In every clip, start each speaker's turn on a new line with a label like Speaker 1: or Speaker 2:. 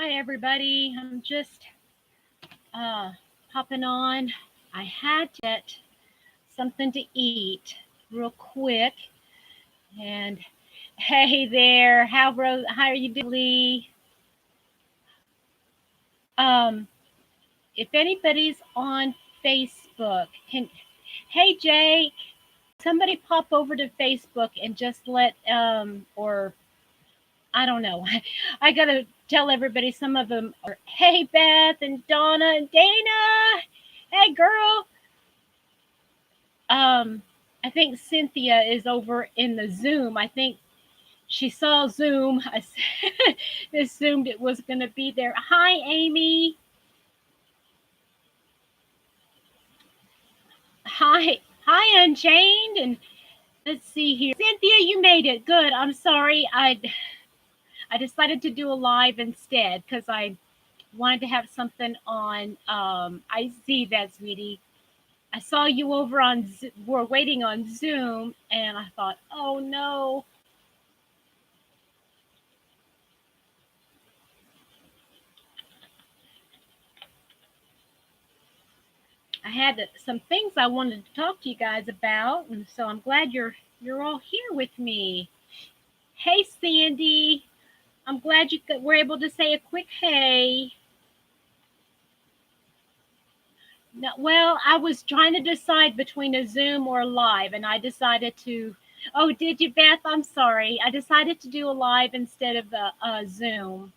Speaker 1: Hi, everybody. I'm just uh, popping on. I had to get something to eat real quick. And hey there, how are you doing, Lee? Um, if anybody's on Facebook, hey Jake, somebody pop over to Facebook and just or I don't know. I gotta tell everybody. Some of them are. Hey Beth and Donna and Dana. Hey girl. Um, I think Cynthia is over in the Zoom. I think she saw Zoom. I assumed it was going to be there. Hi, Amy. Hi, Unchained. And let's see here. Cynthia, you made it. Good. I'm sorry. I decided to do a live instead because I wanted to have something on. I see that, sweetie. I saw you over on. We're waiting on Zoom, and I thought, oh no. I had some things I wanted to talk to you guys about, and so I'm glad you're all here with me. Hey, Sandy, I'm glad were able to say a quick hey. No, well, I was trying to decide between a Zoom or a live, and I decided to. Oh, did you, Beth? I'm sorry. I decided to do a live instead of a Zoom.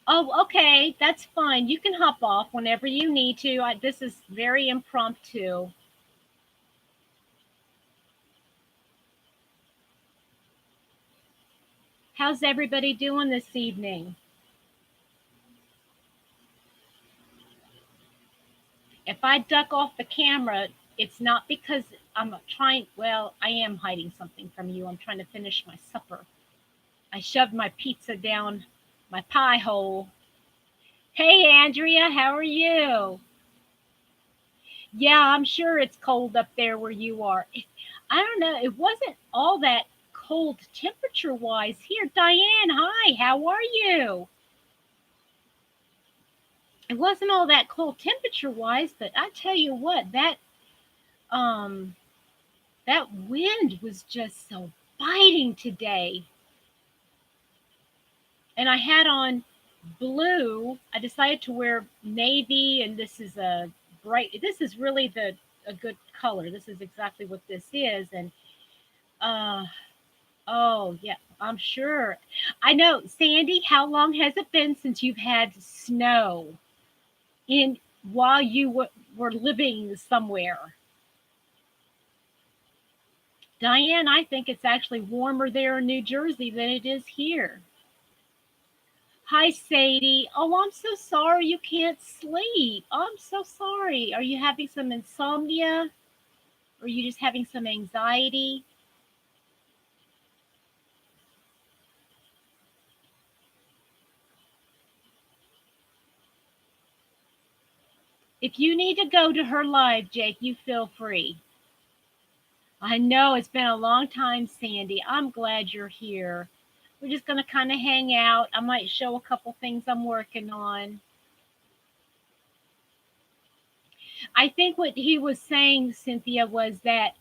Speaker 1: Oh, okay, that's fine. You can hop off whenever you need to. This is very impromptu. How's everybody doing this evening? If I duck off the camera, it's not because I'm trying, well, I am hiding something from you. I'm trying to finish my supper. I shoved my pizza down my pie hole. Hey, Andrea, how are you? Yeah, I'm sure it's cold up there where you are. I don't know. It wasn't all that cold temperature wise here. Diane, hi, how are you? It wasn't all that cold temperature wise, but I tell you what, um that wind was just so biting today. And I had on blue. I decided to wear navy, and this is a this is really a good color. This is exactly what this is. And uh, oh, yeah, I'm sure. I know, Sandy, how long has it been since you've had snow in while you were living somewhere? Diane, I think it's actually warmer there in New Jersey than it is here. Hi, Sadie. Oh, I'm so sorry you can't sleep. I'm so sorry. Are you having some insomnia? Or are you just having some anxiety? If you need to go to her live, Jake, you feel free. I know it's been a long time, Sandy. I'm glad you're here. We're just going to kind of hang out. I might show a couple things I'm working on. I think what he was saying, Cynthia, was that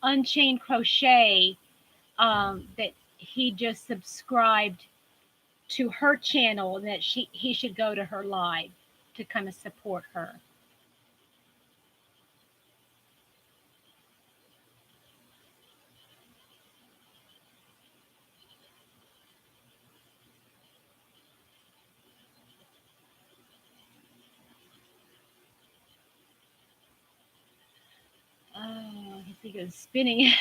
Speaker 1: Unchained Crochet, that he just subscribed to her channel and that he should go to her live to kind of support her. Oh, he goes spinning.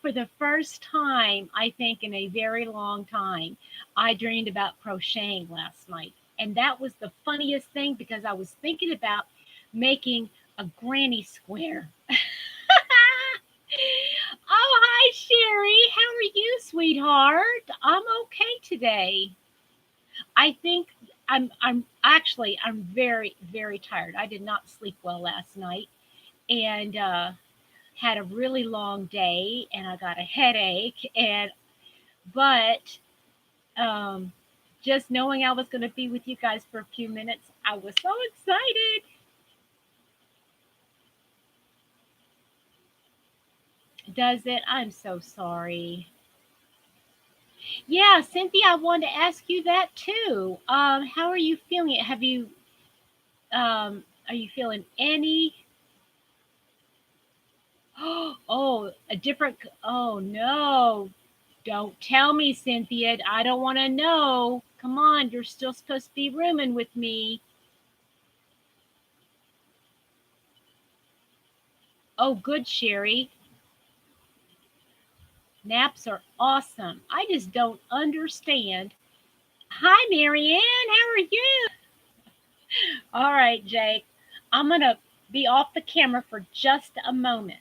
Speaker 1: For the first time, I think in a very long time, I dreamed about crocheting last night. And that was the funniest thing because I was thinking about making a granny square. Oh, hi, Sherry. How are you, sweetheart? I'm okay today. I think I'm very, very tired. I did not sleep well last night, and had a really long day, and I got a headache. And but um, just knowing I was going to be with you guys for a few minutes, I was so excited. Does it? I'm so sorry. Yeah, Cynthia, I wanted to ask you that too. How are you feeling? Have you are you feeling any? Oh, a different. Oh no! Don't tell me, Cynthia. I don't want to know. Come on, you're still supposed to be rooming with me. Oh, good, Sherry. Naps are awesome. I just don't understand. Hi, Marianne. How are you? All right, Jake. I'm going to be off the camera for just a moment.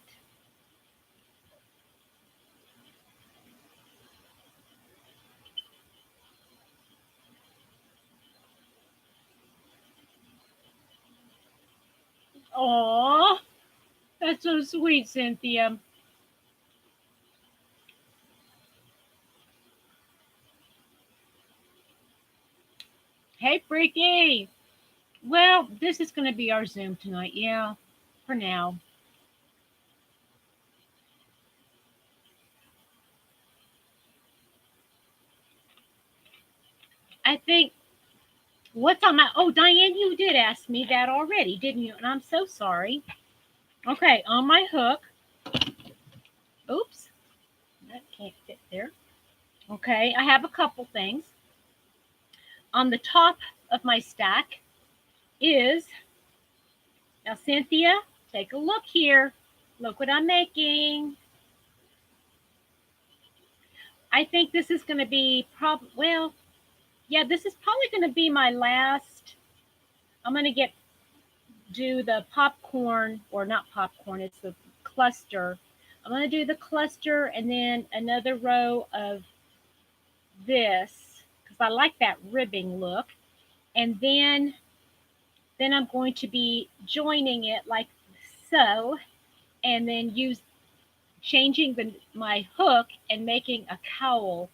Speaker 1: Aw, that's so sweet, Cynthia. Hey, Freaky. Well, this is going to be our Zoom tonight. Yeah, for now. I think what's on my. Oh, Diane, you did ask me that already, didn't you? And I'm so sorry. Okay, on my hook. Oops, that can't fit there. Okay, I have a couple things. On the top of my stack is now, Cynthia, take a look here. Look what I'm making. I think this is going to be well, yeah, this is probably going to be my last. I'm going to do the popcorn, or not popcorn, it's the cluster. I'm going to do the cluster and then another row of this because I like that ribbing look. And then I'm going to be joining it like so, and then use changing my hook and making a cowl,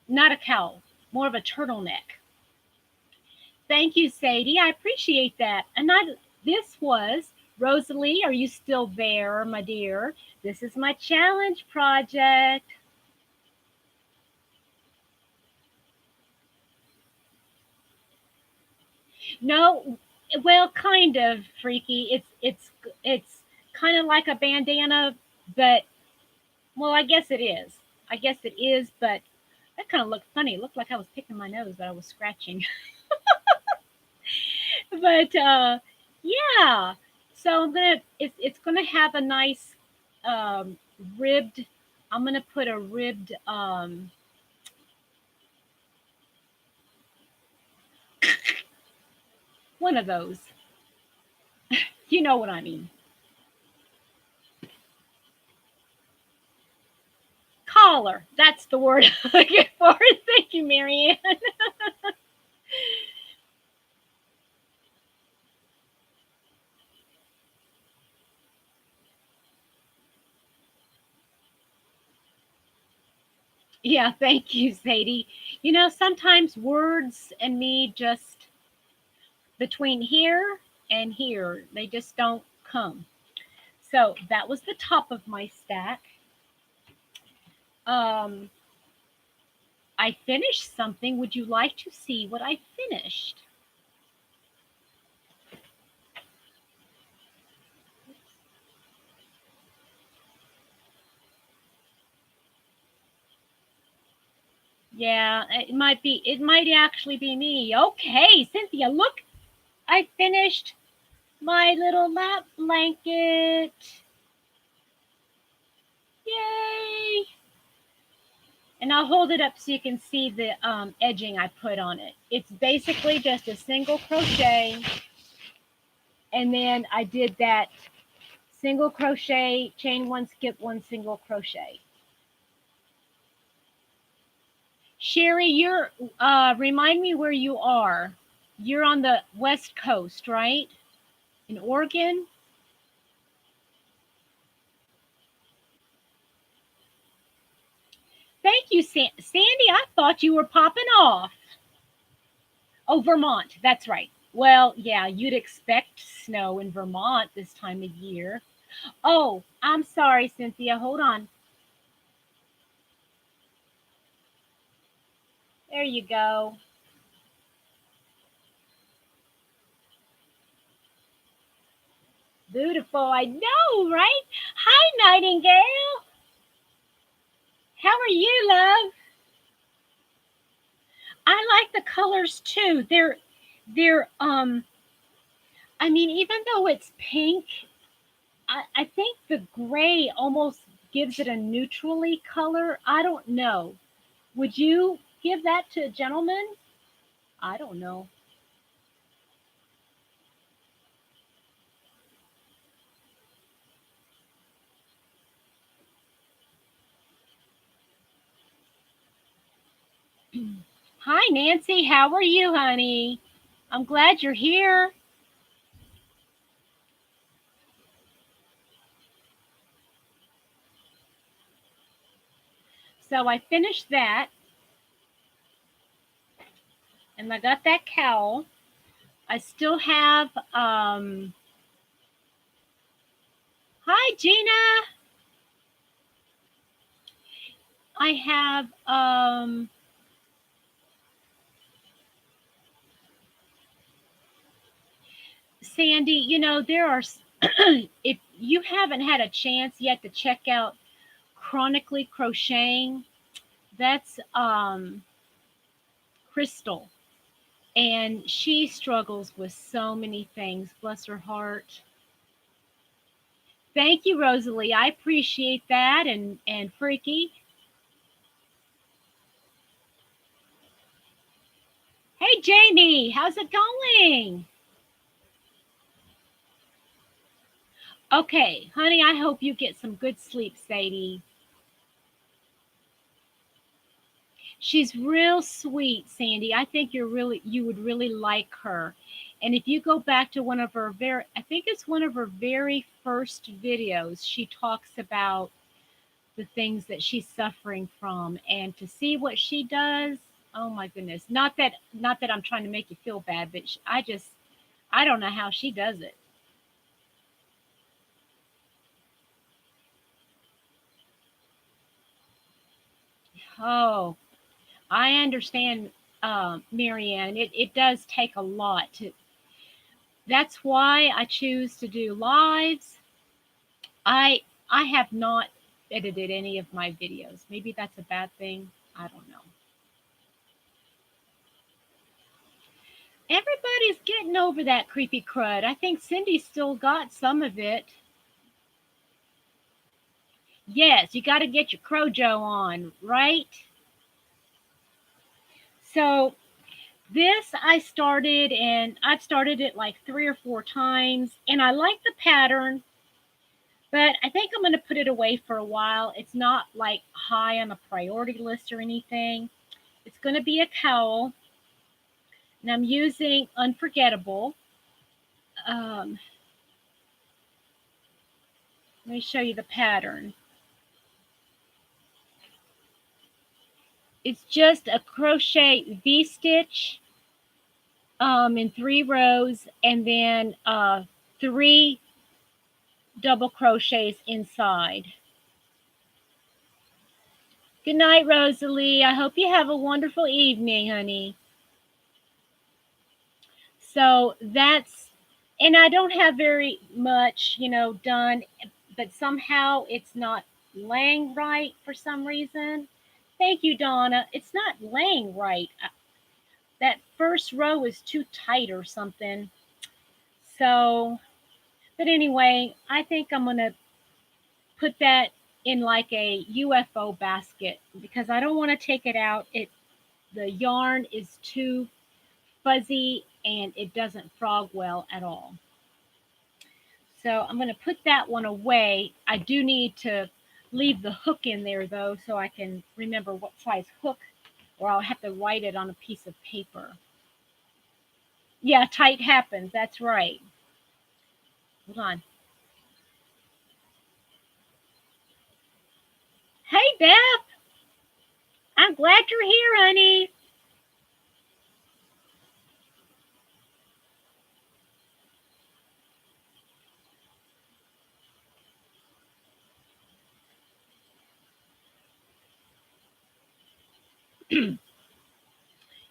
Speaker 1: not a cowl, more of a turtleneck. Thank you, Sadie. I appreciate that. And this was Rosalie. Are you still there, my dear? This is my challenge project. No, well, kind of freaky. It's kind of like a bandana, but well, I guess it is. I guess it is, but that kind of looked funny. It looked like I was picking my nose, but I was scratching. But yeah, so it's gonna have a nice um, ribbed. I'm gonna put a ribbed one of those. You know what I mean? Collar. That's the word I'm looking for. Thank you, Marianne. Yeah, thank you, Sadie. You know, sometimes words and me just between here and here, they just don't come. So that was the top of my stack. Um, I finished something. Would you like to see what I finished? Yeah, it might actually be me. Okay, Cynthia, look, I finished my little lap blanket. Yay! And I'll hold it up so you can see the edging I put on it. It's basically just a single crochet, and then I did that single crochet, chain one, skip one, single crochet. Sherry, you're remind me where you are. You're on the West Coast, right? In Oregon? Thank you, Sandy. I thought you were popping off. Oh, Vermont. That's right. Well, yeah, you'd expect snow in Vermont this time of year. Oh, I'm sorry, Cynthia. Hold on. There you go. Beautiful. I know, right? Hi, Nightingale. How are you, love? I like the colors too. They're I mean, even though it's pink, I think the gray almost gives it a neutrally color. I don't know. Would you give that to a gentleman? I don't know. Hi, Nancy. How are you, honey? I'm glad you're here. So I finished that and I got that cowl. I still have hi Gina. I have Sandy, there are if you haven't had a chance yet to check out Chronically Crocheting, that's Crystal. And she struggles with so many things, bless her heart. Thank you, Rosalie. I appreciate that. And Freaky. Hey, Jamie, how's it going? Okay, honey, I hope you get some good sleep, Sadie. She's real sweet, Sandy. I think you would really like her. And if you go back to one of her very I think it's one of her very first videos, she talks about the things that she's suffering from and to see what she does. Oh my goodness. Not that I'm trying to make you feel bad, but I don't know how she does it. Oh, I understand, Marianne. It does take a lot to. That's why I choose to do lives. I have not edited any of my videos. Maybe that's a bad thing. I don't know. Everybody's getting over that creepy crud. I think Cindy still got some of it. Yes, you got to get your Crojo on, right? So this I started and I've started it like 3 or 4 times and I like the pattern, but I think I'm going to put it away for a while. It's not like high on a priority list or anything. It's going to be a cowl and I'm using Unforgettable. Um, Let me show you the pattern. It's just a crochet V-stitch in 3 rows and then 3 double crochets inside. Good night, Rosalie. I hope you have a wonderful evening, honey. So that's, and I don't have very much, done, but somehow it's not laying right for some reason. Thank you, Donna. It's not laying right. That first row is too tight or something. So, but anyway, I think I'm going to put that in like a UFO basket because I don't want to take it out. The yarn is too fuzzy and it doesn't frog well at all. So I'm going to put that one away. I do need to leave the hook in there though so I can remember what size hook or I'll have to write it on a piece of paper. Yeah, tight happens. That's right. Hold on. Hey, Beth. I'm glad you're here, honey.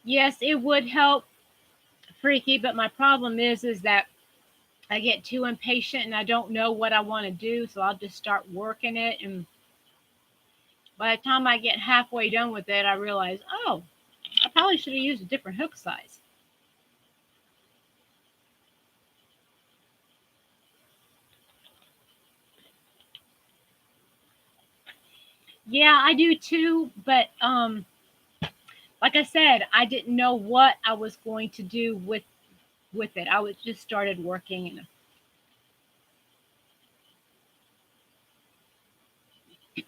Speaker 1: Yes, it would help, Freaky, but my problem is that I get too impatient and I don't know what I want to do, so I'll just start working it, and by the time I get halfway done with it, I realize, oh, I probably should have used a different hook size. Yeah, I do too, but like I said, I didn't know what I was going to do with it. I was just started working,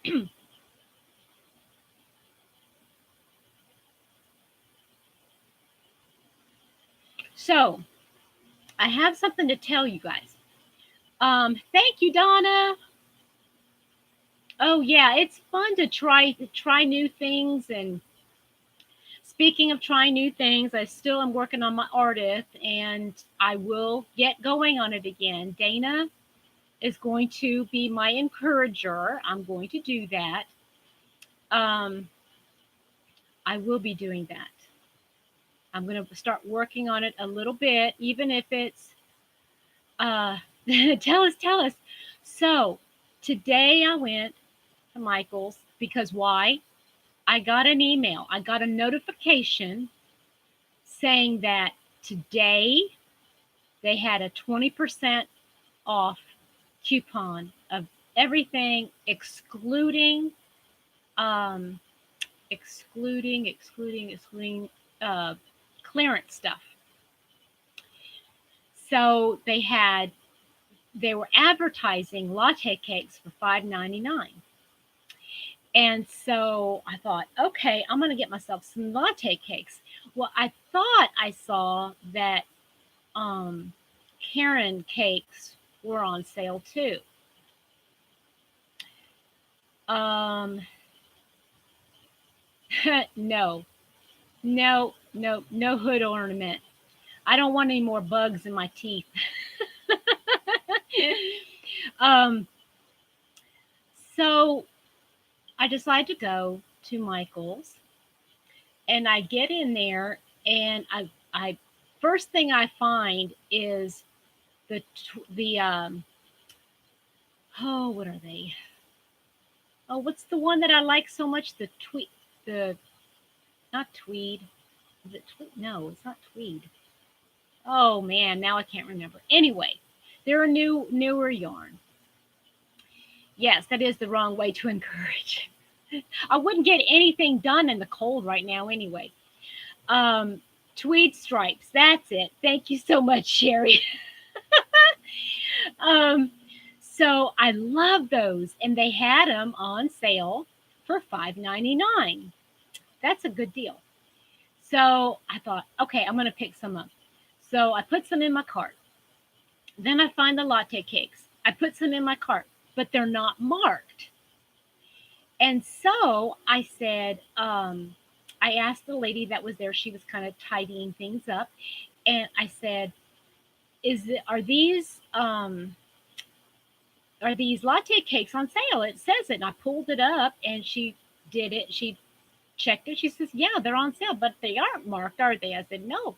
Speaker 1: and so I have something to tell you guys. Thank you, Donna. Oh yeah, it's fun to try new things. And speaking of trying new things, I still am working on my artist, and I will get going on it again. Dana is going to be my encourager. I'm going to do that. Um, I will be doing that. I'm going to start working on it a little bit, even if it's uh, tell us. So today I went to Michael's because why? I got an email. I got a notification saying that today they had a 20% off coupon of everything um, excluding uh, clearance stuff. So they were advertising latte cakes for $5.99. And so I thought, okay, I'm going to get myself some latte cakes. Well, I thought I saw that um, Karen cakes were on sale too. Um, no, no hood ornament. I don't want any more bugs in my teeth. um, so I decide to go to Michael's, and I get in there, and I first thing I find is the oh, what are they? Oh, what's the one that I like so much? The not tweed. Is it tweed? No, it's not tweed. Oh man, now I can't remember. Anyway, they're a newer yarn. Yes, that is the wrong way to encourage. I wouldn't get anything done in the cold right now anyway. Um, Tweed stripes. That's it. Thank you so much, Sherry. um, so I love those, and they had them on sale for $5.99. That's a good deal. So I thought, okay, I'm going to pick some up. So I put some in my cart. Then I find the latte cakes. I put some in my cart, but they're not marked. And so I said, I asked the lady that was there, she was kind of tidying things up. And I said, are these latte cakes on sale? It says it. And I pulled it up, and she did it. She checked it. She says, yeah, they're on sale, but they aren't marked, are they? I said, no.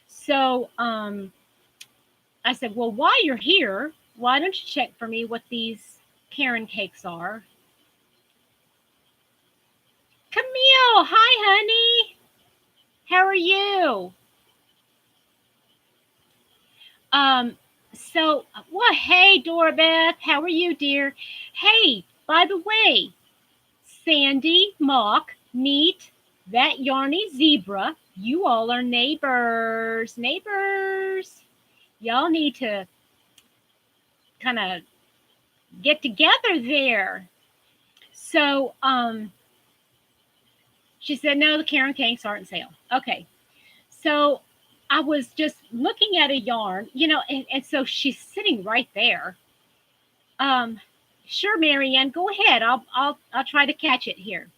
Speaker 1: So I said, well, while you're here, why don't you check for me what these Karen cakes are? Camille, hi, honey. How are you? Um, well, hey, Dorabeth, how are you, dear? Hey, by the way, Sandy, Mock, Meet, that Yarny Zebra, you all are neighbors. Neighbors. Y'all need to kind of get together there. So, She said, no, the Karen Kanks aren't sale. Okay. So I was just looking at a yarn, and so she's sitting right there. Sure, Marianne, go ahead. I'll try to catch it here.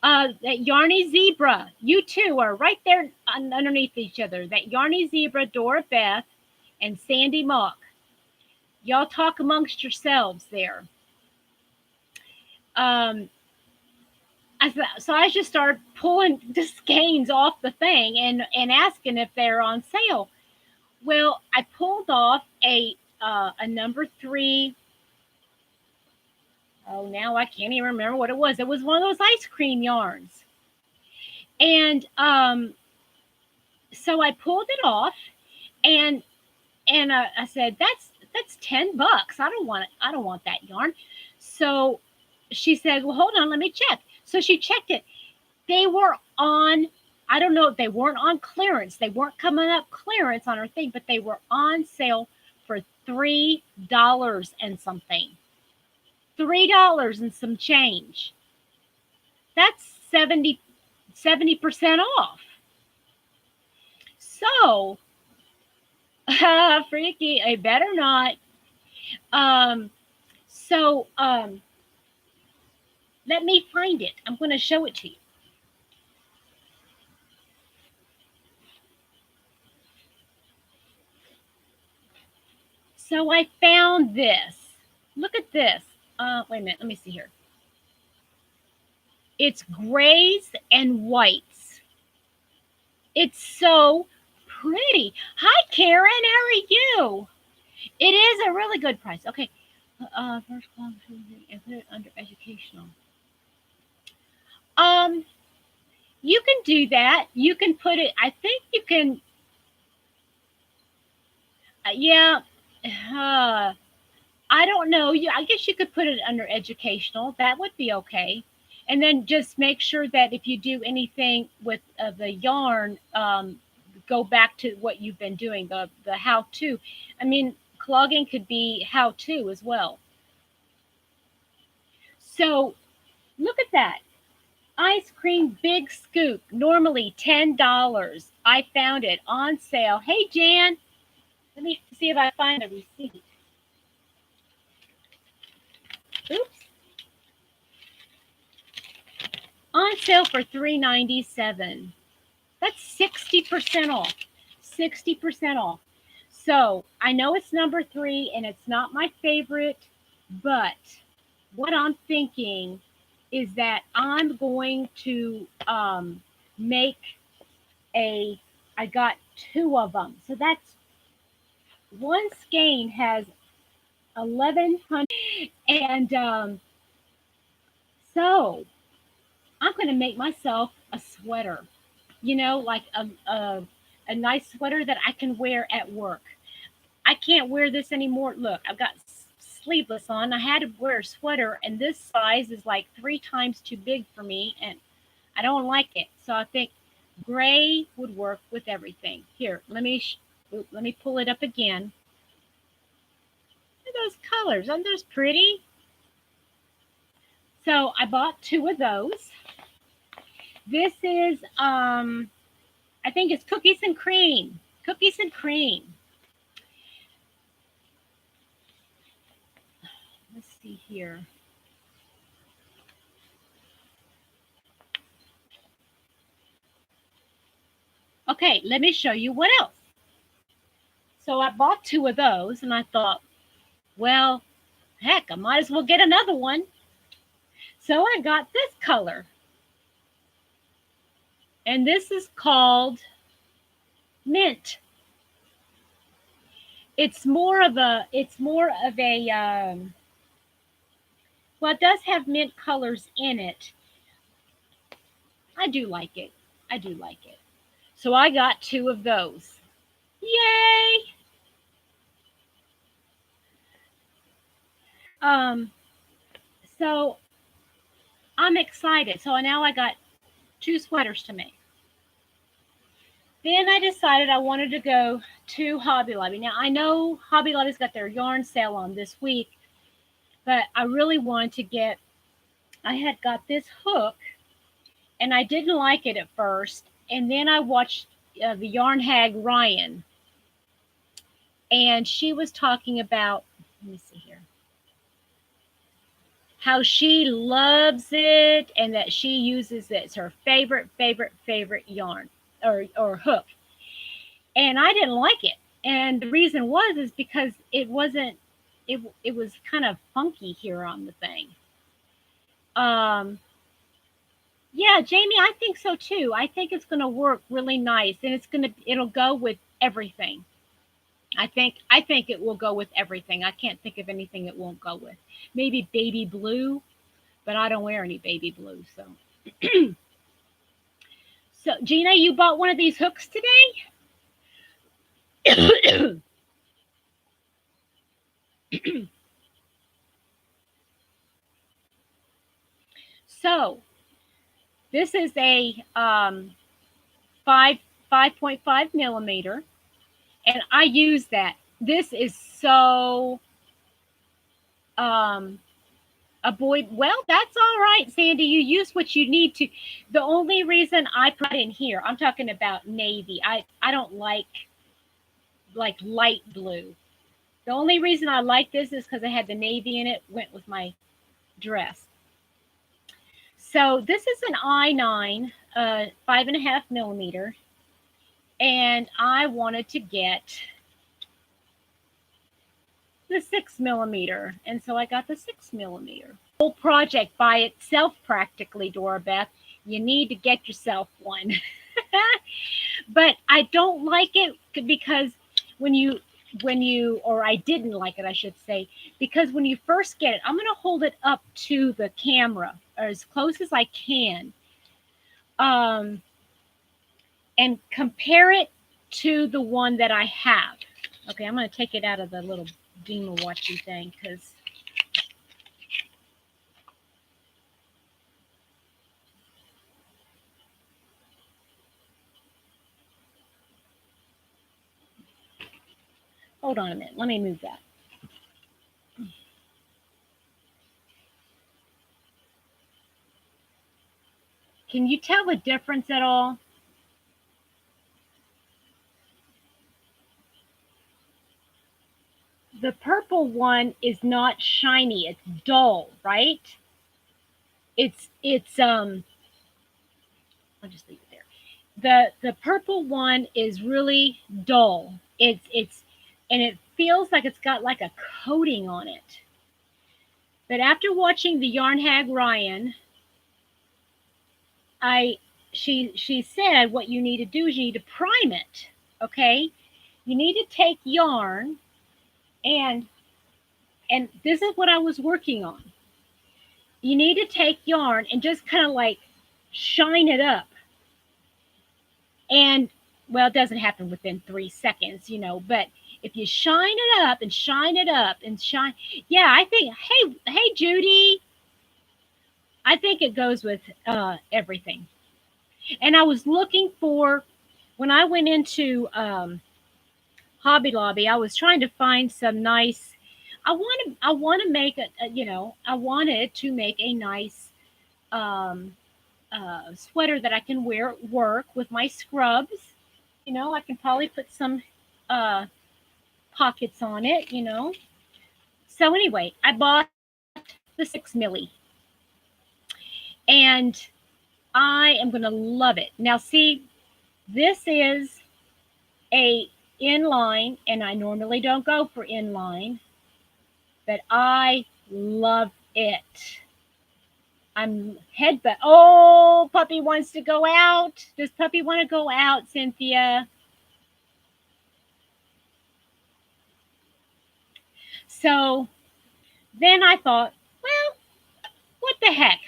Speaker 1: That Yarny Zebra, you two are right there underneath each other. That Yarny Zebra, Dora Beth, and Sandy Mock. Y'all talk amongst yourselves there. So I just started pulling the skeins off the thing and asking if they're on sale. Well, I pulled off a number 3. Oh, now I can't even remember what it was. It was one of those ice cream yarns. And so I pulled it off, and I said, that's $10. I don't want that yarn. So she said, well, hold on, let me check. So she checked it. They were on, I don't know, they weren't on clearance. They weren't coming up clearance on her thing, but they were on sale for $3 and something. $3 and some change. That's 70% off. So, freaky, I better not. Let me find it. I'm going to show it to you. So I found this. Look at this. Wait a minute. Let me see here. It's grays and whites. It's so pretty. Hi, Karen. How are you? It is a really good price. Okay. First class and put it under educational. You can do that. You can put it. I think you can. Yeah. I don't know. I guess you could put it under educational. That would be okay. And then just make sure that if you do anything with the yarn, go back to what you've been doing, the how-to. I mean, clogging could be how-to as well. So look at that. Ice cream big scoop, normally $10. I found it on sale. Hey, Jan. Let me see if I find a receipt. Oops. On sale for $3.97. That's 60% off. 60% off. So I know it's number 3 and it's not my favorite, but what I'm thinking is that I'm going to make I got 2 of them. So that's one skein has 1,100, and so I'm going to make myself a sweater, like a nice sweater that I can wear at work. I can't wear this anymore. Look, I've got sleeveless on. I had to wear a sweater, and this size is like 3 times too big for me, and I don't like it. So I think gray would work with everything. Here, let me pull it up again. Look at those colors. Aren't those pretty? So I bought 2 of those. This is, I think it's cookies and cream. Cookies and cream. Let's see here. Okay, let me show you what else. So I bought 2 of those, and I thought, well, heck, I might as well get another one. So I got this color. And this is called mint. It's more of a, well, it does have mint colors in it. I do like it. I do like it. So I got 2 of those. Yay! So I'm excited. So now I got 2 sweaters to make. Then I decided I wanted to go to Hobby Lobby. Now I know Hobby Lobby's got their yarn sale on this week, but I really wanted to get, I had got this hook, and I didn't like it at first. And then I watched the Yarn Hag Ryan, and she was talking about, let me see here, how she loves it and that she uses it. It's her favorite yarn or hook. And I didn't like it. And the reason was is because it wasn't it was kind of funky here on the thing. Um yeah, Jamie, I think so too. I think it's going to work really nice, and it'll go with everything. I think it will go with everything. I can't think of anything it won't go with. Maybe baby blue, but I don't wear any baby blue, so. So, Gina, you bought one of these hooks today? So, this is a 5.5 millimeter, and I use that. This is so a boy. Well, that's all right, Sandy. You use what you need to. The only reason I put in here, I'm talking about navy. I don't like light blue. The only reason I like this is because I had the navy in it, went with my dress. So this is an I9, 5.5 millimeter, and I wanted to get the 6 millimeter, and so I got the 6 millimeter. Whole project by itself, practically, Dora Beth. You need to get yourself one. But I don't like it because or I didn't like it, I should say, because when you first get it, I'm going to hold it up to the camera or as close as I can, and compare it to the one that I have. Okay, I'm going to take it out of the little Dima watchy thing because hold on a minute. Let me move that. Can you tell the difference at all? The purple one is not shiny. It's dull, right? I'll just leave it there. The purple one is really dull. And it feels like it's got like a coating on it. But after watching the Yarn Hag Ryan, she said what you need to do is you need to prime it. Okay? You need to take yarn and this is what I was working on. You need to take yarn and just kind of like shine it up. And well, it doesn't happen within 3 seconds, but if you shine it up and shine it up and shine, yeah, I think, hey, Judy, I think it goes with everything. And I was looking for, when I went into Hobby Lobby, I was trying to find some nice, I want to make I wanted to make a nice sweater that I can wear at work with my scrubs. I can probably put some pockets on it, So anyway, I bought the 6 milli. And I am going to love it. Now, see, this is a inline, and I normally don't go for inline, but I love it. I'm headbutt. Oh, puppy wants to go out. Does puppy want to go out, Cynthia? So then I thought, well, what the heck?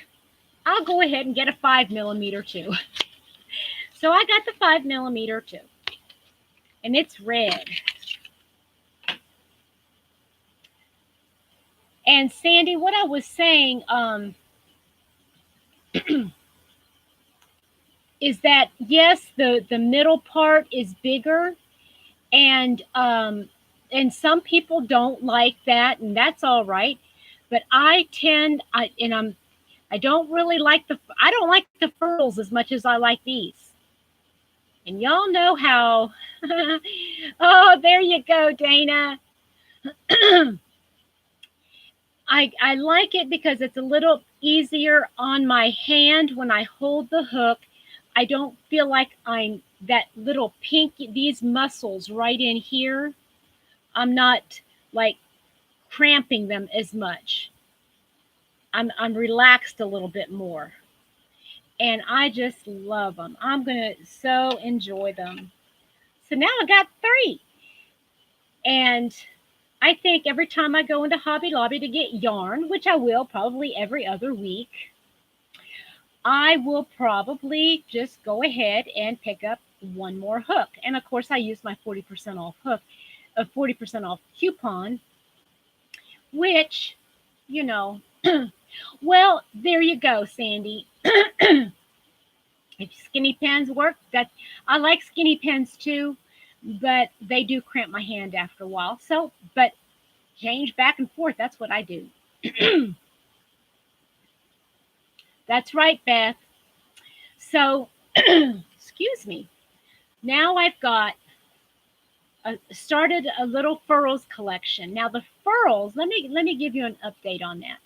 Speaker 1: I'll go ahead and get a 5 millimeter too. So I got the 5 millimeter too. And it's red. And Sandy, what I was saying, is that yes, the middle part is bigger, and some people don't like that, and that's all right. But I I don't like the furls as much as I like these. And y'all know how, oh, there you go, Dana. I like it because it's a little easier on my hand when I hold the hook. I don't feel like I'm that little pinky, these muscles right in here. I'm not like cramping them as much. I'm relaxed a little bit more. And I just love them. I'm going to so enjoy them. So now I got 3. And I think every time I go into Hobby Lobby to get yarn, which I will probably every other week, I will probably just go ahead and pick up one more hook. And of course, I use my 40% off hook, a 40% off coupon, which, you know, well, there you go, Sandy. If skinny pens work, that I like skinny pens too, but they do cramp my hand after a while. So, but change back and forth. That's what I do. That's right, Beth. So, excuse me. Now I've got started a little furls collection. Now the furls, let me give you an update on that.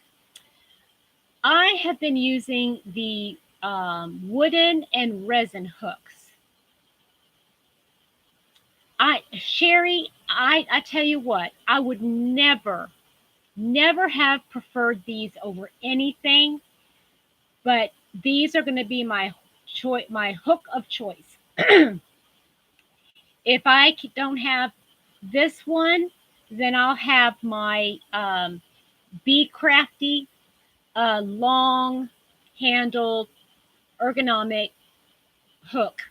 Speaker 1: I have been using the wooden and resin hooks. Sherry, I tell you what, I would never have preferred these over anything, but these are going to be my hook of choice. If I don't have this one, then I'll have my Be Crafty long handled ergonomic hook.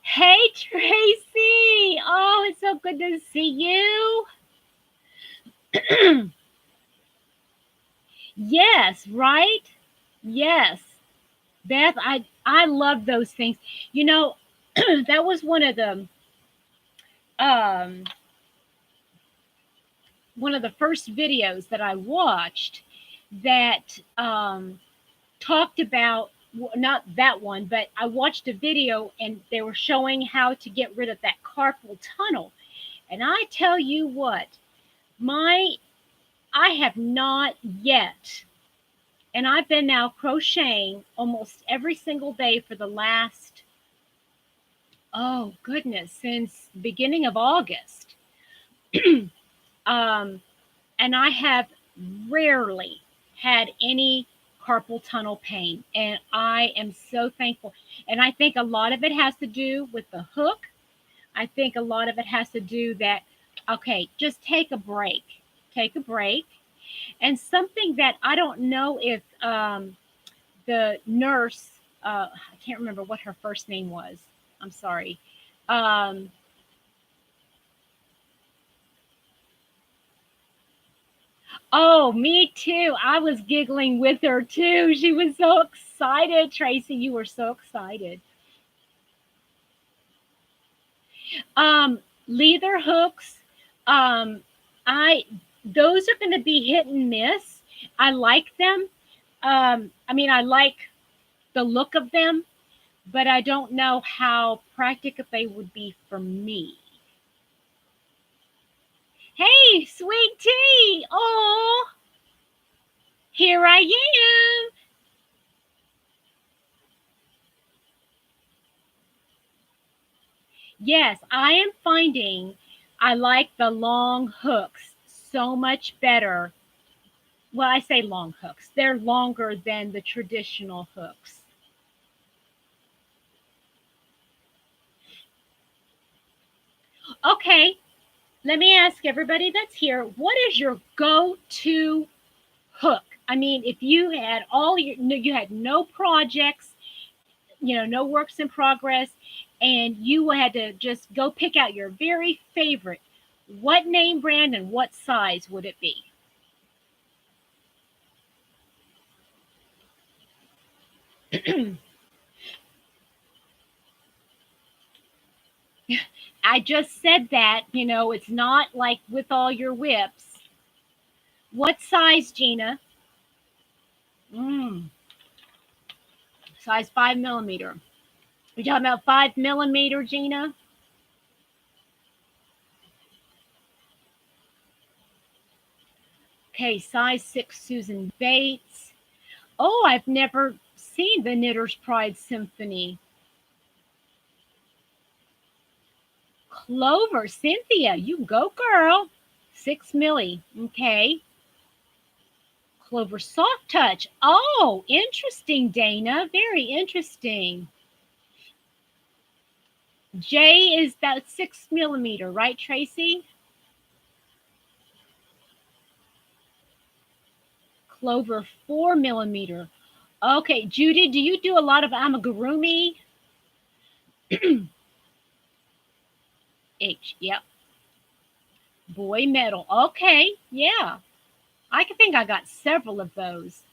Speaker 1: Hey, Tracy. Oh, it's so good to see you. Yes, right? Yes. Beth, I love those things. You know, that was one of the first videos that I watched that talked about, not that one, but I watched a video and they were showing how to get rid of that carpal tunnel. And I tell you what, I have not yet, and I've been now crocheting almost every single day for the last, oh goodness, since beginning of August. And I have rarely had any carpal tunnel pain, and I am so thankful. And I think a lot of it has to do with the hook. I think a lot of it has to do that, okay, just take a break. And something that I don't know if the nurse, I can't remember what her first name was. I'm sorry. Oh, me too. I was giggling with her too. She was so excited. Tracy, you were so excited. Leather hooks. Those are going to be hit and miss. I like them. I mean, I like the look of them, but I don't know how practical they would be for me. Hey, sweet tea. Oh, here I am. Yes, I am finding I like the long hooks so much better. Well, I say long hooks. They're longer than the traditional hooks. Okay, let me ask everybody that's here, what is your go-to hook? I mean, if you had you had no projects, no works in progress, and you had to just go pick out your very favorite, what name brand and what size would it be? I just said that, it's not like with all your whips. What size, Gina? Size 5mm. We're talking about 5mm, Gina? Okay, size 6, Susan Bates. Oh, I've never seen the Knitter's Pride Symphony. Clover, Cynthia, you go, girl. 6 milli. Okay. Clover Soft Touch. Oh, interesting, Dana. Very interesting. J is that 6mm, right, Tracy? Clover 4mm. Okay, Judy, do you do a lot of amigurumi? H, yep. Boy metal. Okay, yeah. I think I got several of those.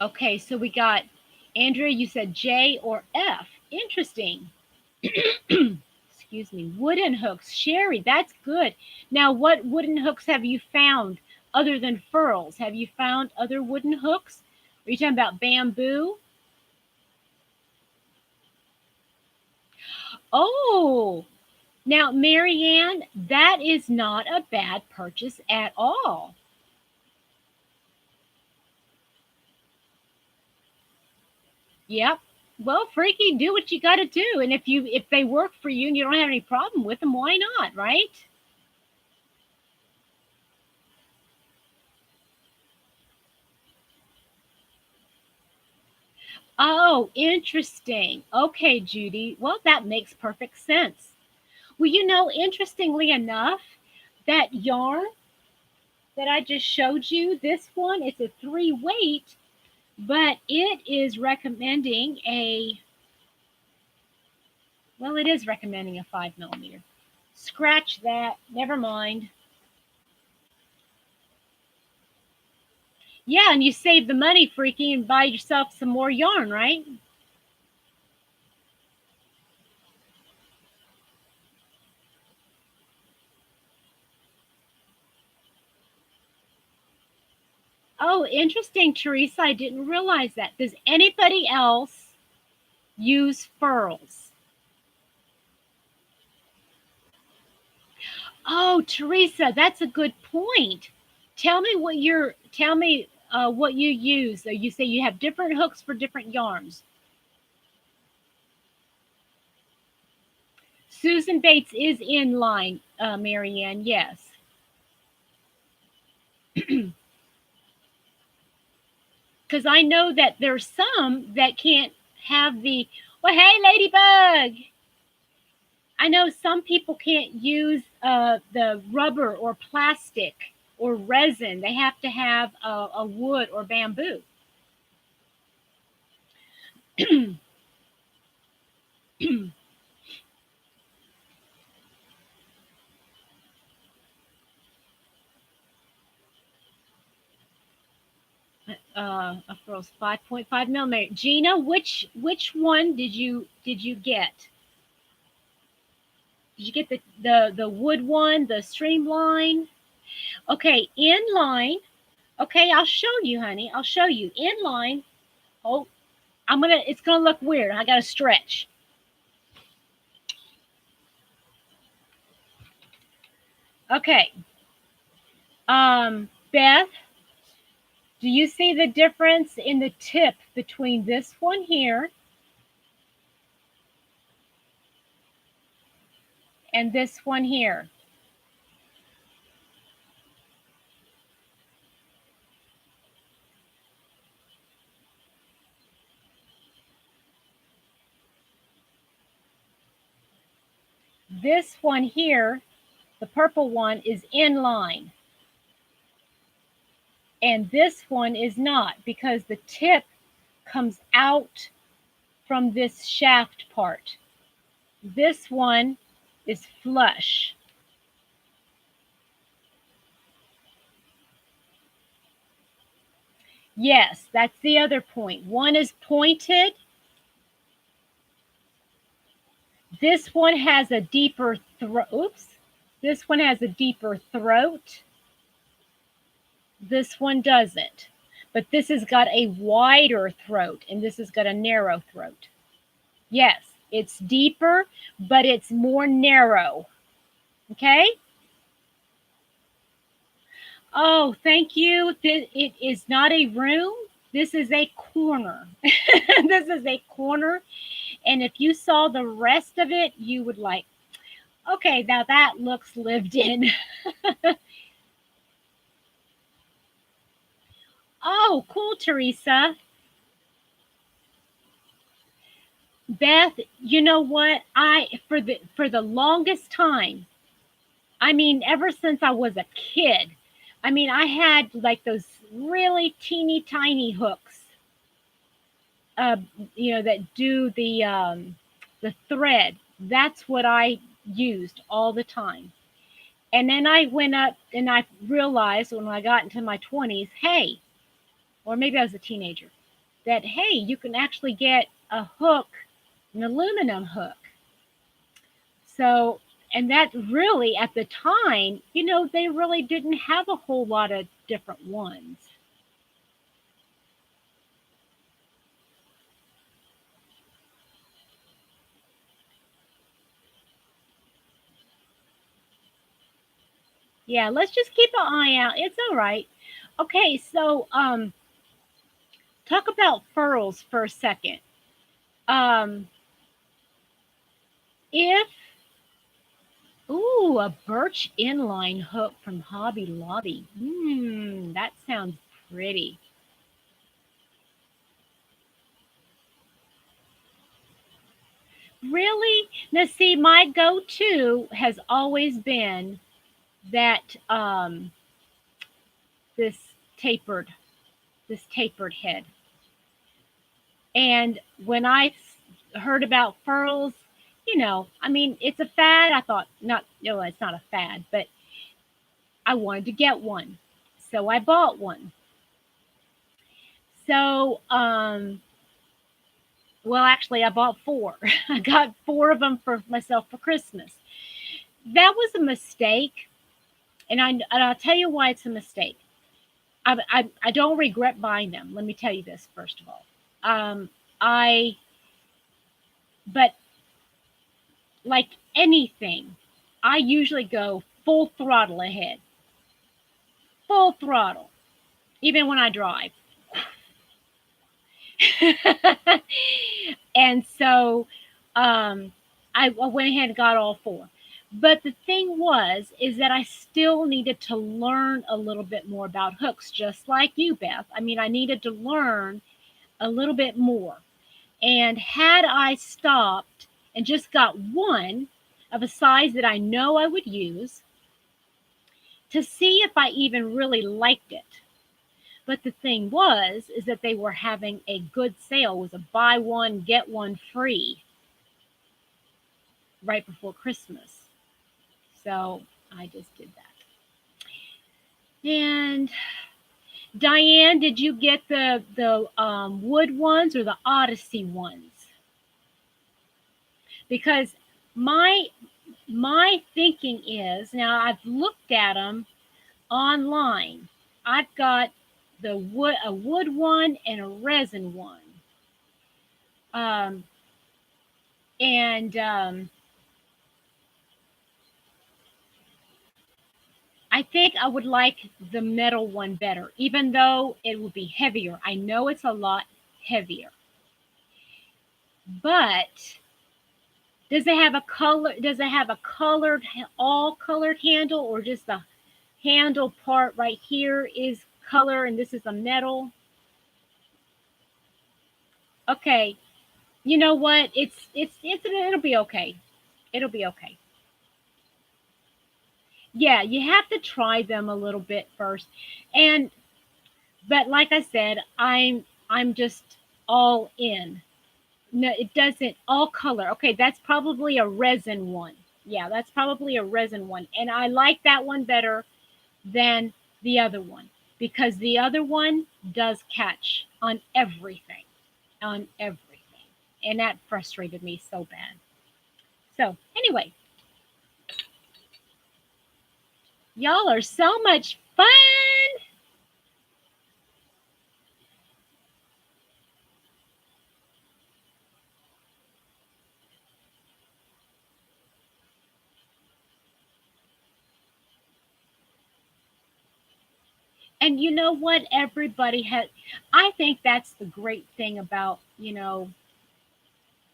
Speaker 1: Okay, so we got Andrea, you said J or F. Interesting. Excuse me. Wooden hooks. Sherry, that's good. Now, what wooden hooks have you found other than furls? Have you found other wooden hooks? Are you talking about bamboo? Oh, now, Marianne, that is not a bad purchase at all. Yep. Well, Freaky, do what you got to do, and if they work for you and you don't have any problem with them, why not, right? Oh, interesting. Okay, Judy. Well, that makes perfect sense. Well, interestingly enough, that yarn that I just showed you, this one, it's a 3 weight, but it is recommending it is recommending a 5mm. Scratch that. Never mind. Yeah, and you save the money, Freaky, and buy yourself some more yarn, right? Oh, interesting, Teresa. I didn't realize that. Does anybody else use furls? Oh, Teresa, that's a good point. Tell me what you use. You say you have different hooks for different yarns. Susan Bates is in line, Marianne. Yes. Because I know that there's some that can't have the. Well, hey, Ladybug. I know some people can't use the rubber or plastic or resin. They have to have a wood or bamboo. Of course, 5.5mm. Gina, which one did you get? Did you get the wood one, the streamline? Okay, inline. Okay, I'll show you, honey. I'll show you inline. Oh, it's gonna look weird. I gotta stretch. Okay. Beth, do you see the difference in the tip between this one here and this one here? This one here, the purple one, is in line. And this one is not, because the tip comes out from this shaft part. This one is flush. Yes, that's the other point. One is pointed. This one has a deeper throat. Oops. This one has a deeper throat. This one doesn't. But this has got a wider throat, and this has got a narrow throat. Yes, it's deeper, but it's more narrow. Okay? Oh, thank you. It is not a room. This is a corner. This is a corner. And if you saw the rest of it, you would like, okay, now that looks lived in. Oh, cool, Teresa. Beth, you know what? For the longest time, I mean, ever since I was a kid, I mean, I had like those really teeny tiny hooks, uh, that do the thread. That's what I used all the time. And then I went up and I realized when I got into my 20s, hey, or maybe I was a teenager, that hey, you can actually get a hook, an aluminum hook. So, and that really at the time, they really didn't have a whole lot of different ones. Yeah, let's just keep an eye out. It's all right. Okay, so talk about furls for a second. Um, if Ooh, a birch inline hook from Hobby Lobby. That sounds pretty. Really? Now, see, my go-to has always been that this tapered, this tapered head. And when I heard about furls, I mean, it's a fad. I thought, not, no, it's not a fad, but I wanted to get one. So I bought one. So, well, actually, I bought four. I got four of them for myself for Christmas. That was a mistake. And I'll tell you why it's a mistake. I don't regret buying them. Let me tell you this, first of all. I, but like anything, I usually go full throttle ahead, full throttle, even when I drive. And so I went ahead and got all four. But the thing is that I still needed to learn a little bit more about hooks, just like you, Beth. I mean, I needed to learn a little bit more. And had I stopped and just got one of a size that I know I would use to see if I even really liked it. But the thing is that they were having a good sale. It was a buy one, get one free right before Christmas. So I just did that. And Diane, did you get the wood ones or the Odyssey ones? Because my thinking is, now I've looked at them online. I've got a wood one and a resin one. Um, and I think I would like the metal one better, even though it would be heavier. I know it's a lot heavier. But does it have a color? Does it have a colored, all colored handle, or just the handle part right here is color and this is a metal? Okay, you know what? It'll be okay. It'll be okay. Yeah, you have to try them a little bit first. And but like I said, I'm just all in. No, it doesn't all color. Okay, that's probably a resin one. Yeah, that's probably a resin one. And I like that one better than the other one because the other one does catch on everything. On everything. And that frustrated me so bad. So anyway, y'all are so much fun. And you know what? Everybody has, I think that's the great thing about,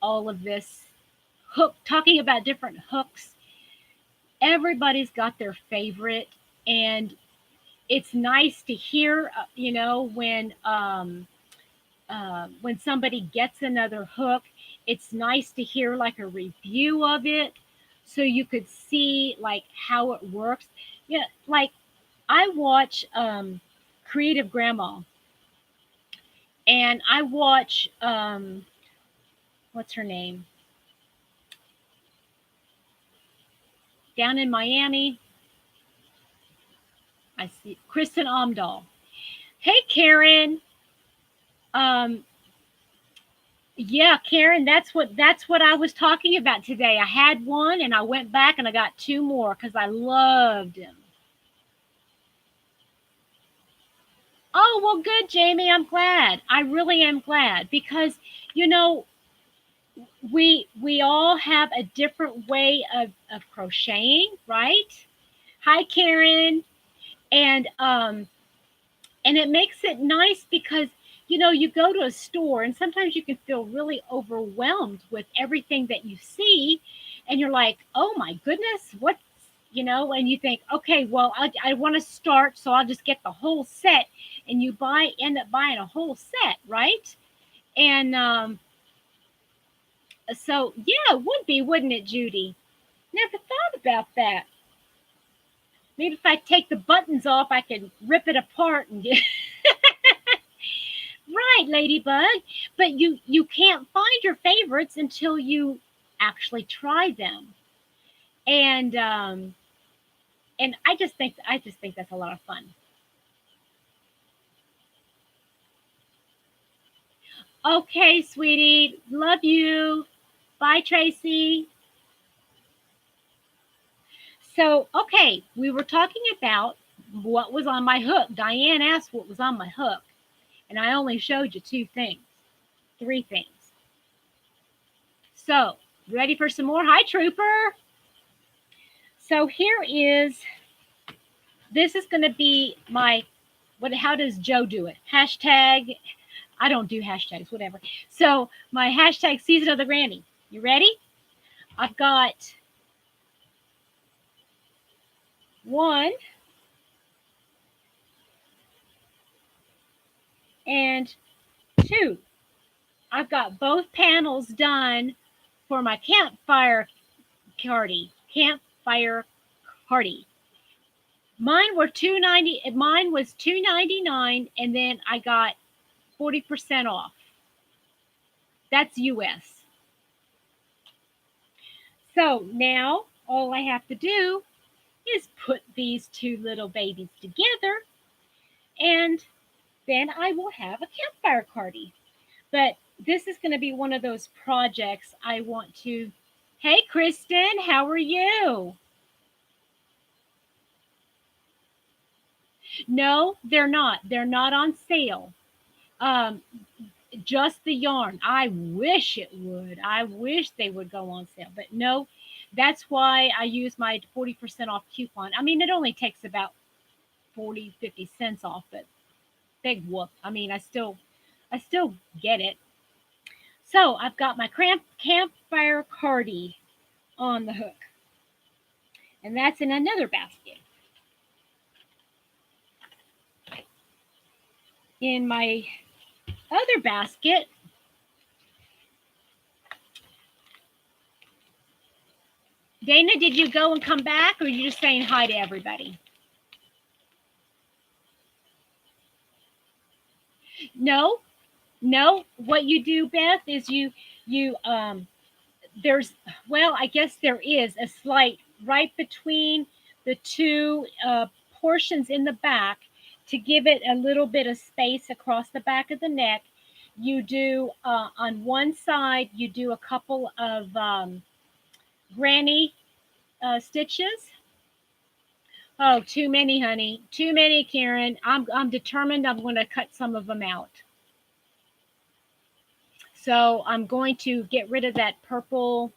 Speaker 1: all of this talking about different hooks. Everybody's got their favorite. And it's nice to hear, when somebody gets another hook, it's nice to hear like a review of it so you could see like how it works. Yeah, like I watch Creative Grandma, and I watch what's her name? Down in Miami. I see Kristen Omdahl. Hey Karen. Um yeah, Karen, that's what I was talking about today. I had one and I went back and I got two more cuz I loved them. Oh, well good, Jamie. I'm glad. I really am glad because you know, we all have a different way of crocheting, right? Hi Karen. And it makes it nice because you go to a store and sometimes you can feel really overwhelmed with everything that you see, and you're like, oh my goodness, what, and you think, okay, well, I want to start, so I'll just get the whole set, and you end up buying a whole set, right? And so yeah, it would be, wouldn't it, Judy? Never thought about that. Maybe if I take the buttons off, I can rip it apart and get. Right, Ladybug. But you can't find your favorites until you actually try them. And I just think that's a lot of fun. Okay, sweetie. Love you. Bye, Tracy. So, okay, we were talking about what was on my hook. Diane asked what was on my hook, and I only showed you two things, three things. So, ready for some more? Hi, Trooper. So here is, this is going to be my, how does Joe do it? Hashtag, I don't do hashtags, whatever. So my hashtag season of the granny. You ready? I've got one and two. I've got both panels done for my campfire party. Mine was $2.99, and then I got 40% off. That's US. So now all I have to do is put these two little babies together, and then I will have a campfire party. But this is going to be one of those projects I want to. Hey, Kristen, how are you? No, they're not. They're not on sale. Um, just the yarn. I wish it would. I wish they would go on sale, but no. That's why I use my 40% off coupon. I mean, it only takes about 40, 50 cents off, but big whoop. I mean, I still get it. So I've got my campfire cardi on the hook, and that's in another basket. In my other basket, Dana, did you go and come back, or are you just saying hi to everybody? No, no. What you do, Beth, is you there's, well, I guess there is a slight right between the two portions in the back to give it a little bit of space across the back of the neck. You do on one side, you do a couple of granny stitches. Oh, too many, honey. Too many, Karen. I'm determined I'm going to cut some of them out. So I'm going to get rid of that purple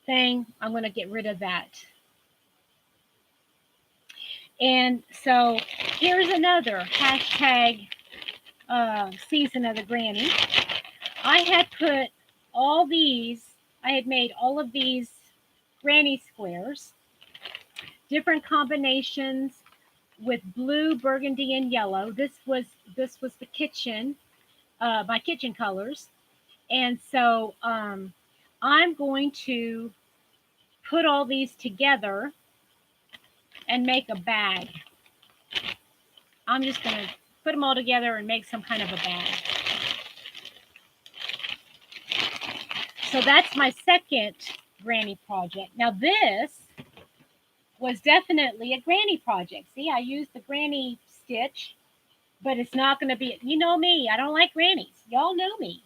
Speaker 1: thing. I'm going to get rid of that. And so here's another hashtag season of the granny. I had put all these, I had made all of these granny squares, different combinations with blue, burgundy, and yellow. This was the kitchen, my kitchen colors. And so I'm going to put all these together and make a bag. I'm just going to put them all together and make some kind of a bag. So that's my second granny project. Now this was definitely a granny project. See, I used the granny stitch, but it's not going to be, you know me, I don't like grannies. Y'all know me.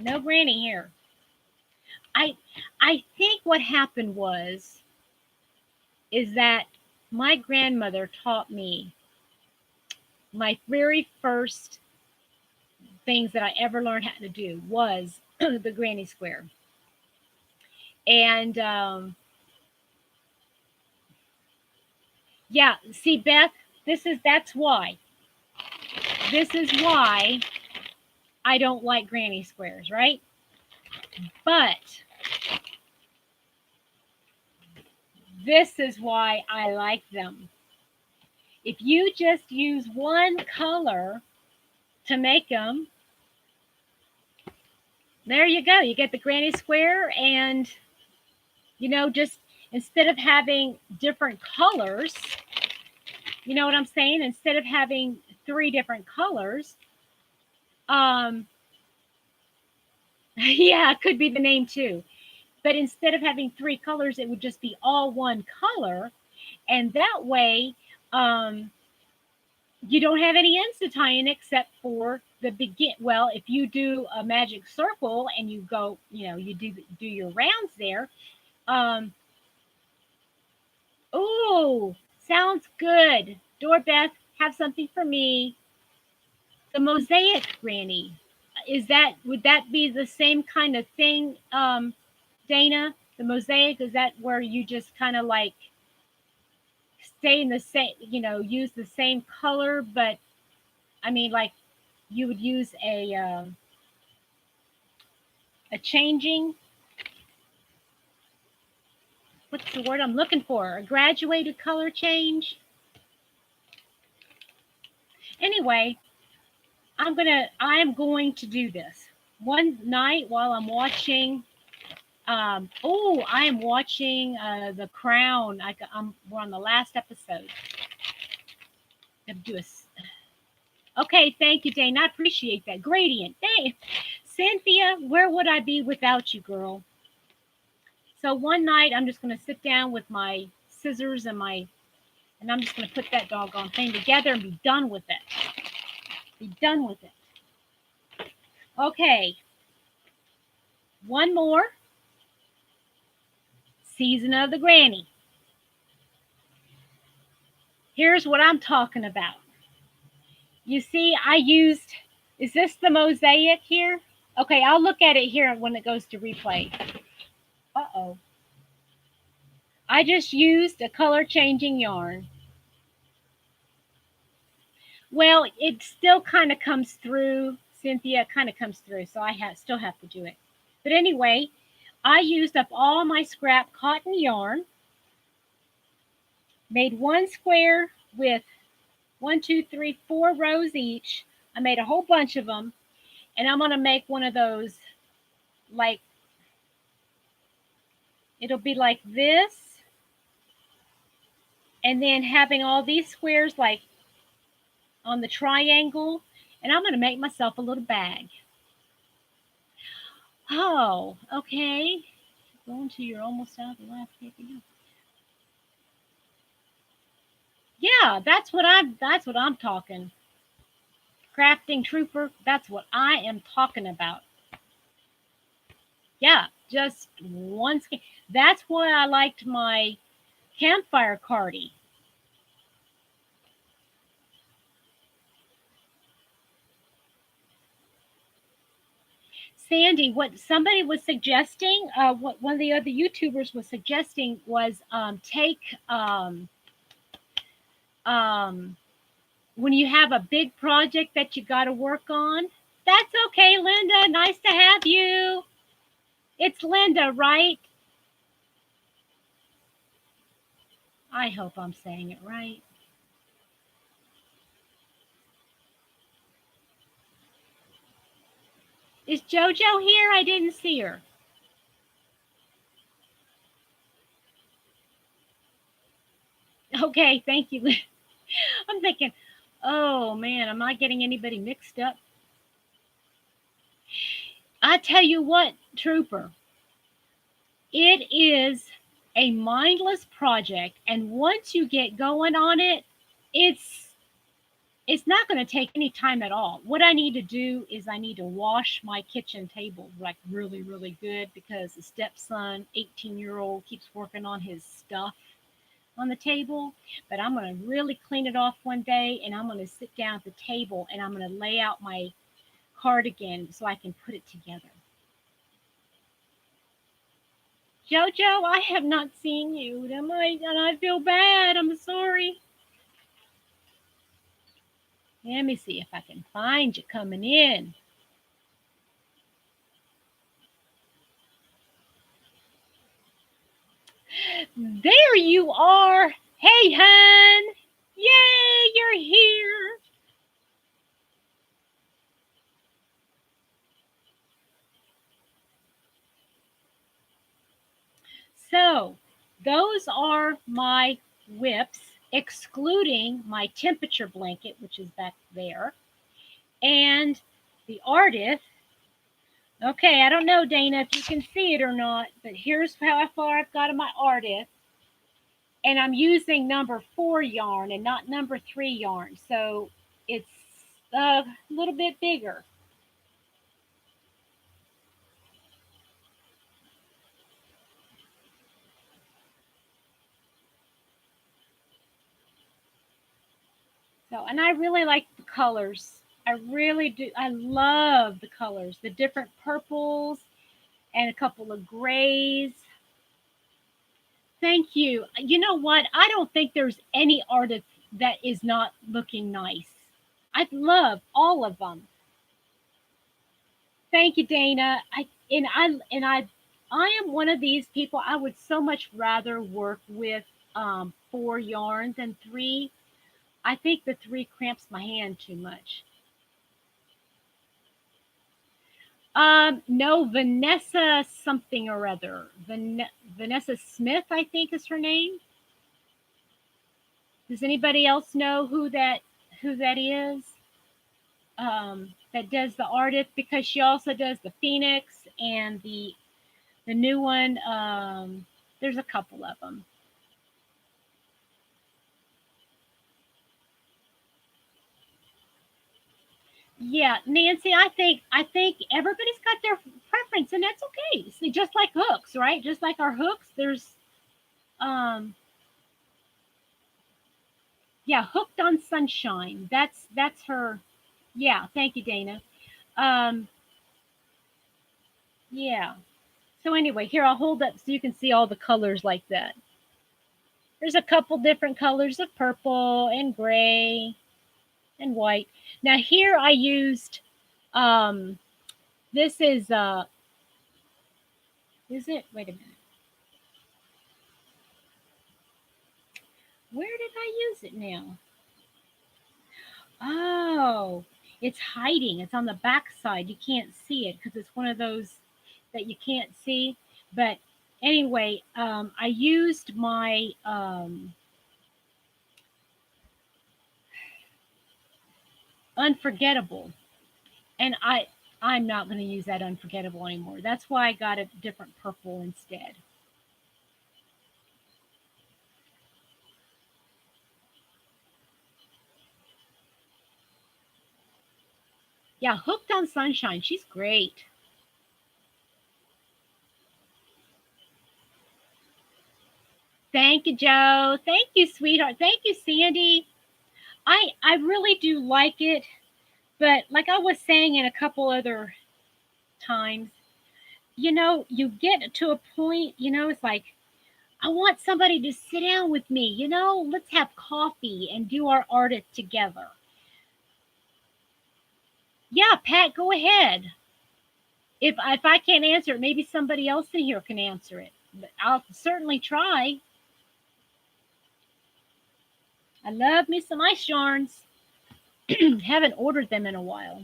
Speaker 1: No granny here. I think what happened is that my grandmother taught me my very first things that I ever learned how to do was the granny square. And yeah, see, Beth, that's why. This is why I don't like granny squares, right? But this is why I like them. If you just use one color to make them, there you go. You get the granny square, and you know, just instead of having different colors, you know what I'm saying? Instead of having 3 different colors, yeah, it could be the name too. But instead of having 3 colors, it would just be all one color. And that way, you don't have any ends to tie in except for the begin. Well, if you do a magic circle and you go, you know, you do your rounds there. Oh, sounds good. Doorbeth, have something for me. The mosaic granny. Would that be the same kind of thing, Dana? The mosaic, is that where you just kind of like stay in the same, you know, use the same color, but I mean, like you would use a changing, what's the word I'm looking for? A graduated color change. Anyway, I am going to do this one night while I'm watching. I am watching The Crown. We're on the last episode. Okay, thank you, Dane. I appreciate that. Gradient. Thanks. Cynthia, where would I be without you, girl? So one night I'm just going to sit down with my scissors and I'm just going to put that doggone thing together and be done with it. Be done with it. Okay. One more. Season of the Granny. Here's what I'm talking about. You see, is this the mosaic here? Okay, I'll look at it here when it goes to replay. Uh-oh. I just used a color changing yarn. Well, it still kind of comes through, Cynthia, it kind of comes through, so I still have to do it. But anyway, I used up all my scrap cotton yarn, made one square with 1, 2, 3, 4 rows each. I made a whole bunch of them, and I'm going to make one of those, like, it'll be like this, and then having all these squares like on the triangle, and I'm going to make myself a little bag. Oh, okay. Going to you're almost out of the last paper. Yeah, that's what I'm talking. Crafting trooper, that's what I am talking about. Yeah, just one skin. That's why I liked my campfire cardi. Sandy, what somebody was suggesting, what one of the other YouTubers was suggesting was take um, when you have a big project that you got to work on. That's okay, Linda. Nice to have you. It's Linda, right? I hope I'm saying it right. Is JoJo here? I didn't see her. Okay, thank you. I'm thinking, oh man, am I getting anybody mixed up? I tell you what, Trooper, it is a mindless project, and once you get going on it, it's it's not going to take any time at all. What I need to do is I need to wash my kitchen table like really, really good because the stepson, 18-year-old, keeps working on his stuff on the table. But I'm going to really clean it off one day and I'm going to sit down at the table and I'm going to lay out my cardigan so I can put it together. Jojo, I have not seen you. And I feel bad. I'm sorry. Let me see if I can find you coming in. There you are. Hey, hun. Yay, you're here. So, those are my whips, excluding my temperature blanket, which is back there, and the artist. Okay, I don't know, Dana, if you can see it or not, but here's how far I've got of my artist. And I'm using number 4 yarn and not number 3 yarn. So it's a little bit bigger. So, and I really like the colors. I really do. I love the colors, the different purples and a couple of grays. Thank you. You know what? I don't think there's any artist that is not looking nice. I love all of them. Thank you, Dana. I am one of these people. I would so much rather work with 4 yarns than 3. I think the 3 cramps my hand too much. No, Vanessa something or other. Vanessa Smith, I think is her name. Does anybody else know who that is? That does the artist because she also does the Phoenix and the new one. There's a couple of them. Yeah, Nancy, I think everybody's got their preference, and that's okay. See, just like hooks, right? Just like our hooks, there's um yeah, hooked on sunshine. That's her. Yeah, thank you, Dana. Um yeah. So anyway, here I'll hold up so you can see all the colors like that. There's a couple different colors of purple and gray and white. Now here I used um this is it? Wait a minute. Where did I use it now? Oh, it's hiding. It's on the back side. You can't see it because it's one of those that you can't see. But anyway, I used my unforgettable, and I'm not going to use that unforgettable anymore. That's why I got a different purple instead. Yeah, hooked on sunshine. She's great. Thank you, Joe. Thank you, sweetheart. Thank you, Sandy. I really do like it, but like I was saying in a couple other times, you get to a point, it's like I want somebody to sit down with me, let's have coffee and do our artist together. Yeah, Pat, go ahead. If I can't answer it, maybe somebody else in here can answer it. But I'll certainly try. I love me some ice yarns. Haven't ordered them in a while.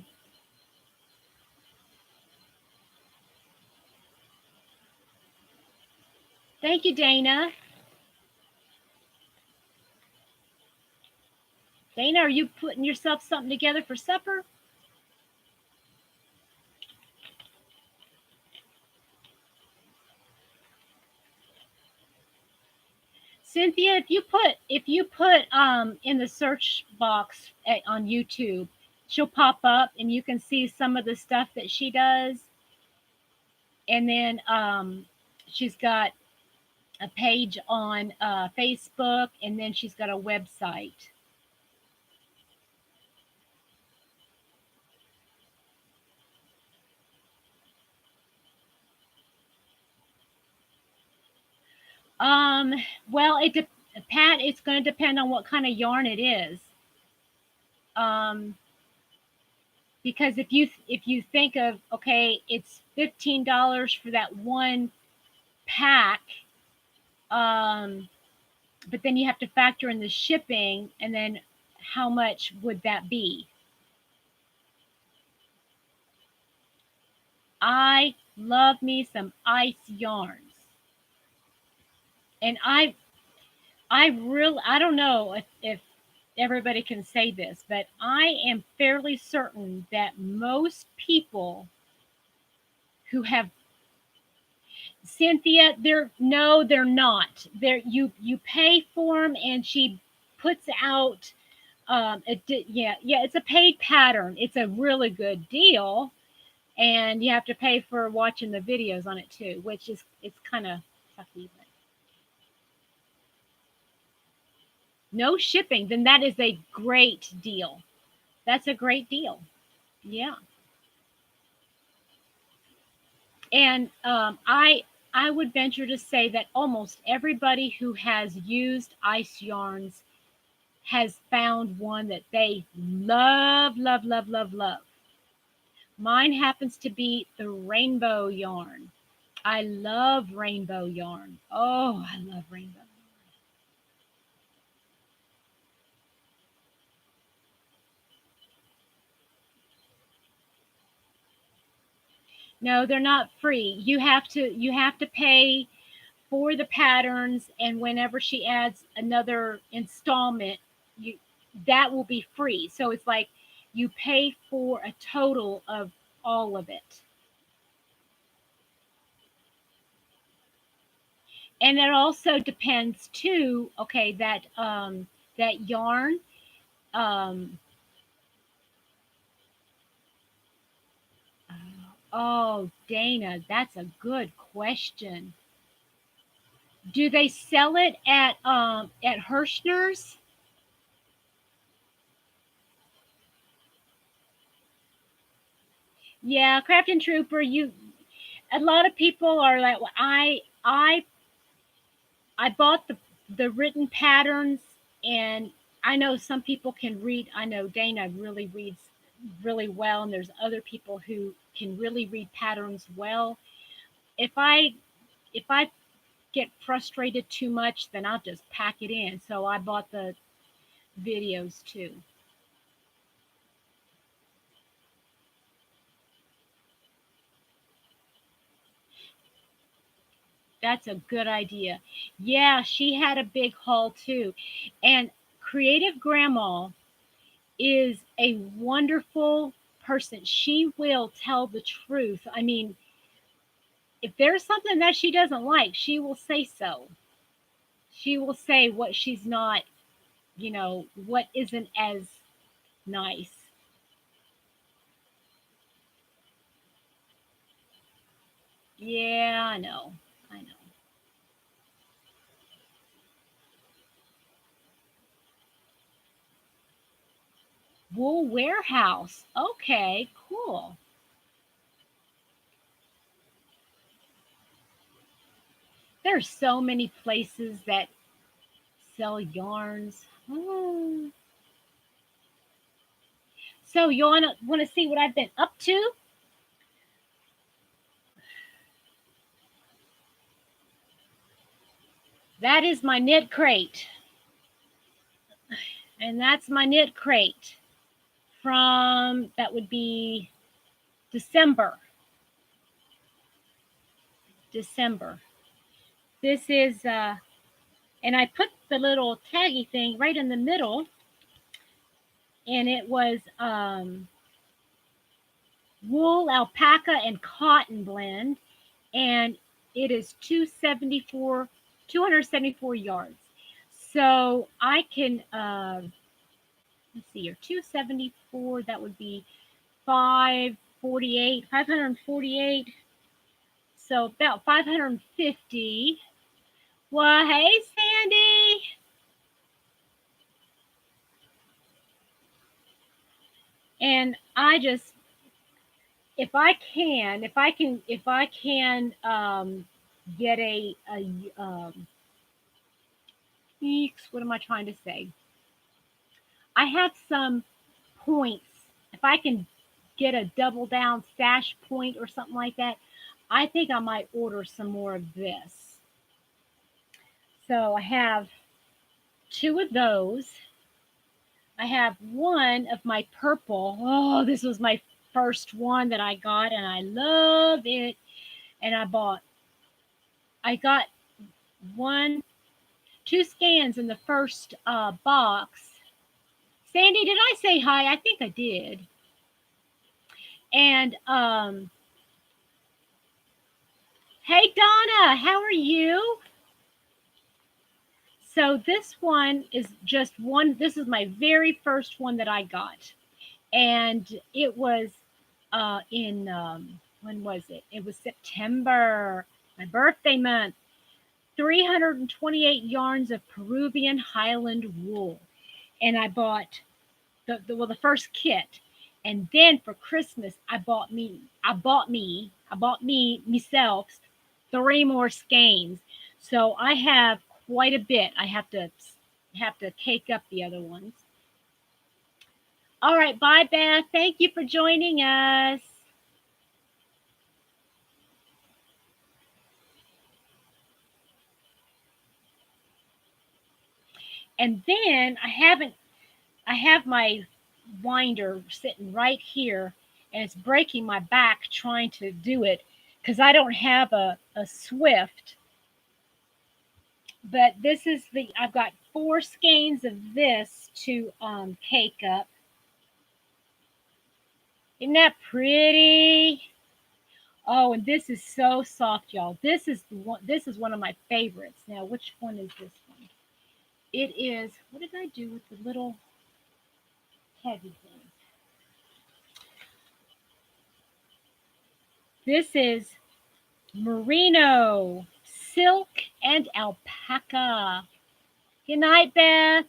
Speaker 1: Thank you, Dana. Dana, are you putting yourself something together for supper? Cynthia, if you put in the search box on YouTube, she'll pop up and you can see some of the stuff that she does. And then she's got a page on Facebook, and then she's got a website. Um, well, Pat, it's going to depend on what kind of yarn it is. Um, because if you think of, okay, it's $15 for that one pack, um, but then you have to factor in the shipping, and then how much would that be? I love me some ice yarns, and I don't know if everybody can say this, but I am fairly certain that most people who have Cynthia, they're not. You pay for them, and she puts out yeah, it's a paid pattern. It's a really good deal, and you have to pay for watching the videos on it too, which is it's kind of sucky. But no shipping, then that is a great deal. That's a great deal. Yeah. And I would venture to say that almost everybody who has used ice yarns has found one that they love, love, love, love, love. Mine happens to be the rainbow yarn. I love rainbow yarn. Oh, I love rainbow. No, they're not free. You have to pay for the patterns, and whenever she adds another installment, you that will be free. So it's like you pay for a total of all of it. And it also depends too, okay, that yarn, um oh, Dana, that's a good question. Do they sell it at Hirschner's? Yeah, Crafton Trooper, you a lot of people are like, well, I bought the written patterns, and I know some people can read. I know Dana really reads really well, and there's other people who can really read patterns well. If I if I get frustrated too much, then I'll just pack it in. So I bought the videos too. That's a good idea. Yeah, she had a big haul too. And Creative Grandma is a wonderful person. She will tell the truth. I mean, if there's something that she doesn't like, she will say so. She will say what she's not, what isn't as nice. Yeah, I know. I know. wool warehouse. Okay, cool. There's so many places that sell yarns. Oh. So you wanna see what I've been up to? That is my knit crate. And that's my knit crate from, that would be December. This is, and I put the little taggy thing right in the middle, and it was wool, alpaca, and cotton blend, and it is 274 yards. So I can, let's see here, 274, that would be 548. So about 550. Well, hey, Sandy. And I just, if I can get what am I trying to say? I have some points. If I can get a double down sash point or something like that, I think I might order some more of this. So I have 2 of those. I have one of my purple. Oh, this was my first one that I got, and I love it. And I got 2 scans in the first box. Sandy, did I say hi? I think I did. And hey, Donna, how are you? So this one is just one. This is my very first one that I got, and it was in when was it? It was September, my birthday month. 328 yarns of Peruvian Highland wool, and I bought the first kit, and then for Christmas I bought myself 3 more skeins. So I have quite a bit. I have to cake up the other ones. All right, bye, Beth. Thank you for joining us. And then I have my winder sitting right here, and it's breaking my back trying to do it because I don't have a Swift. But this is I've got 4 skeins of this to cake up. Isn't that pretty? Oh, and this is so soft, y'all. This is one of my favorites. Now, which one is this one? It is, what did I do with the little heavy thing? This is merino, silk, and alpaca. Good night, Beth.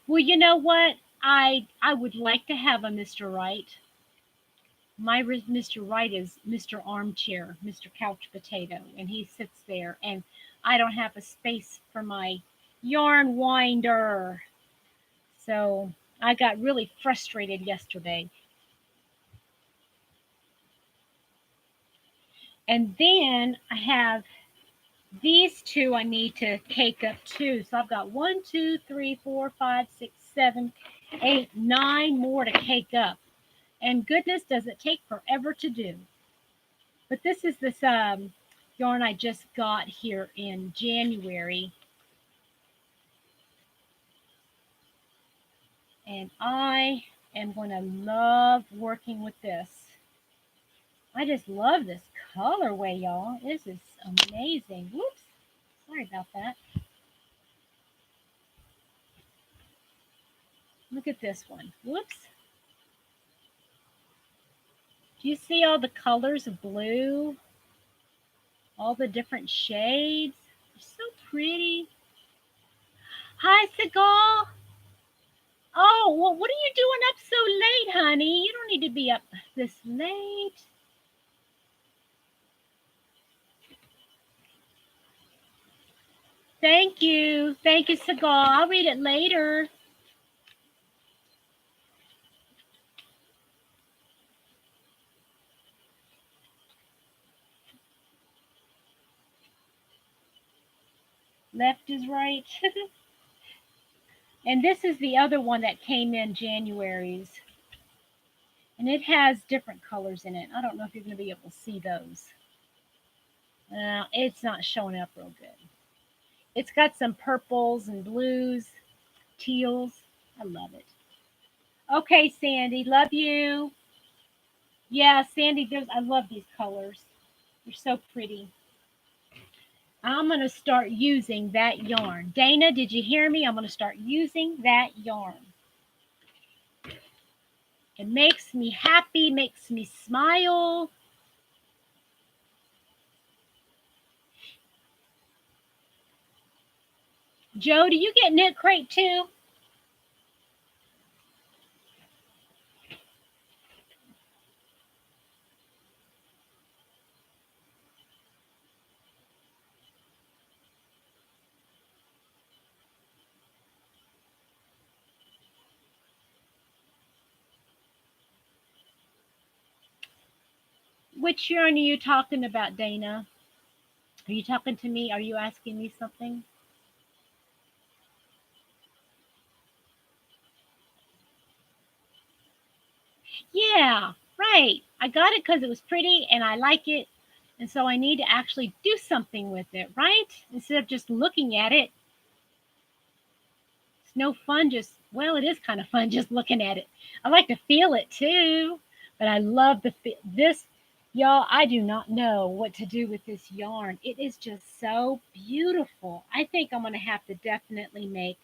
Speaker 1: Well, you know what? I would like to have a Mr. Right. My Mr. Right is Mr. Armchair, Mr. Couch Potato, and he sits there, and I don't have a space for my yarn winder. So I got really frustrated yesterday. And then I have these 2 I need to cake up too. So I've got 1, 2, 3, 4, 5, 6, 7, 8, 9 more to cake up. And goodness, does it take forever to do. But this is this yarn I just got here in January. And I am going to love working with this. I just love this colorway, y'all. This is amazing. Whoops. Sorry about that. Look at this one. Whoops. Do you see all the colors of blue? All the different shades? They're so pretty. Hi, Seagal. Oh, well, what are you doing up so late, honey? You don't need to be up this late. Thank you. Thank you, Seagal. I'll read it later. Left is right. And this is the other one that came in January's. And it has different colors in it. I don't know if you're going to be able to see those. It's not showing up real good. It's got some purples and blues, teals. I love it. Okay, Sandy, love you. Yeah, Sandy, I love these colors. They're so pretty. I'm going to start using that yarn. Dana, did you hear me? I'm going to start using that yarn. It makes me happy, makes me smile. Joe, do you get Knit Crate too? Which yarn are you talking about, Dana? Are you talking to me? Are you asking me something? Yeah, right. I got it because it was pretty and I like it. And so I need to actually do something with it, right? Instead of just looking at it. It's no fun just, well, it is kind of fun just looking at it. I like to feel it too, but I love this. Y'all, I do not know what to do with this yarn. It is just so beautiful. I think I'm going to have to definitely make,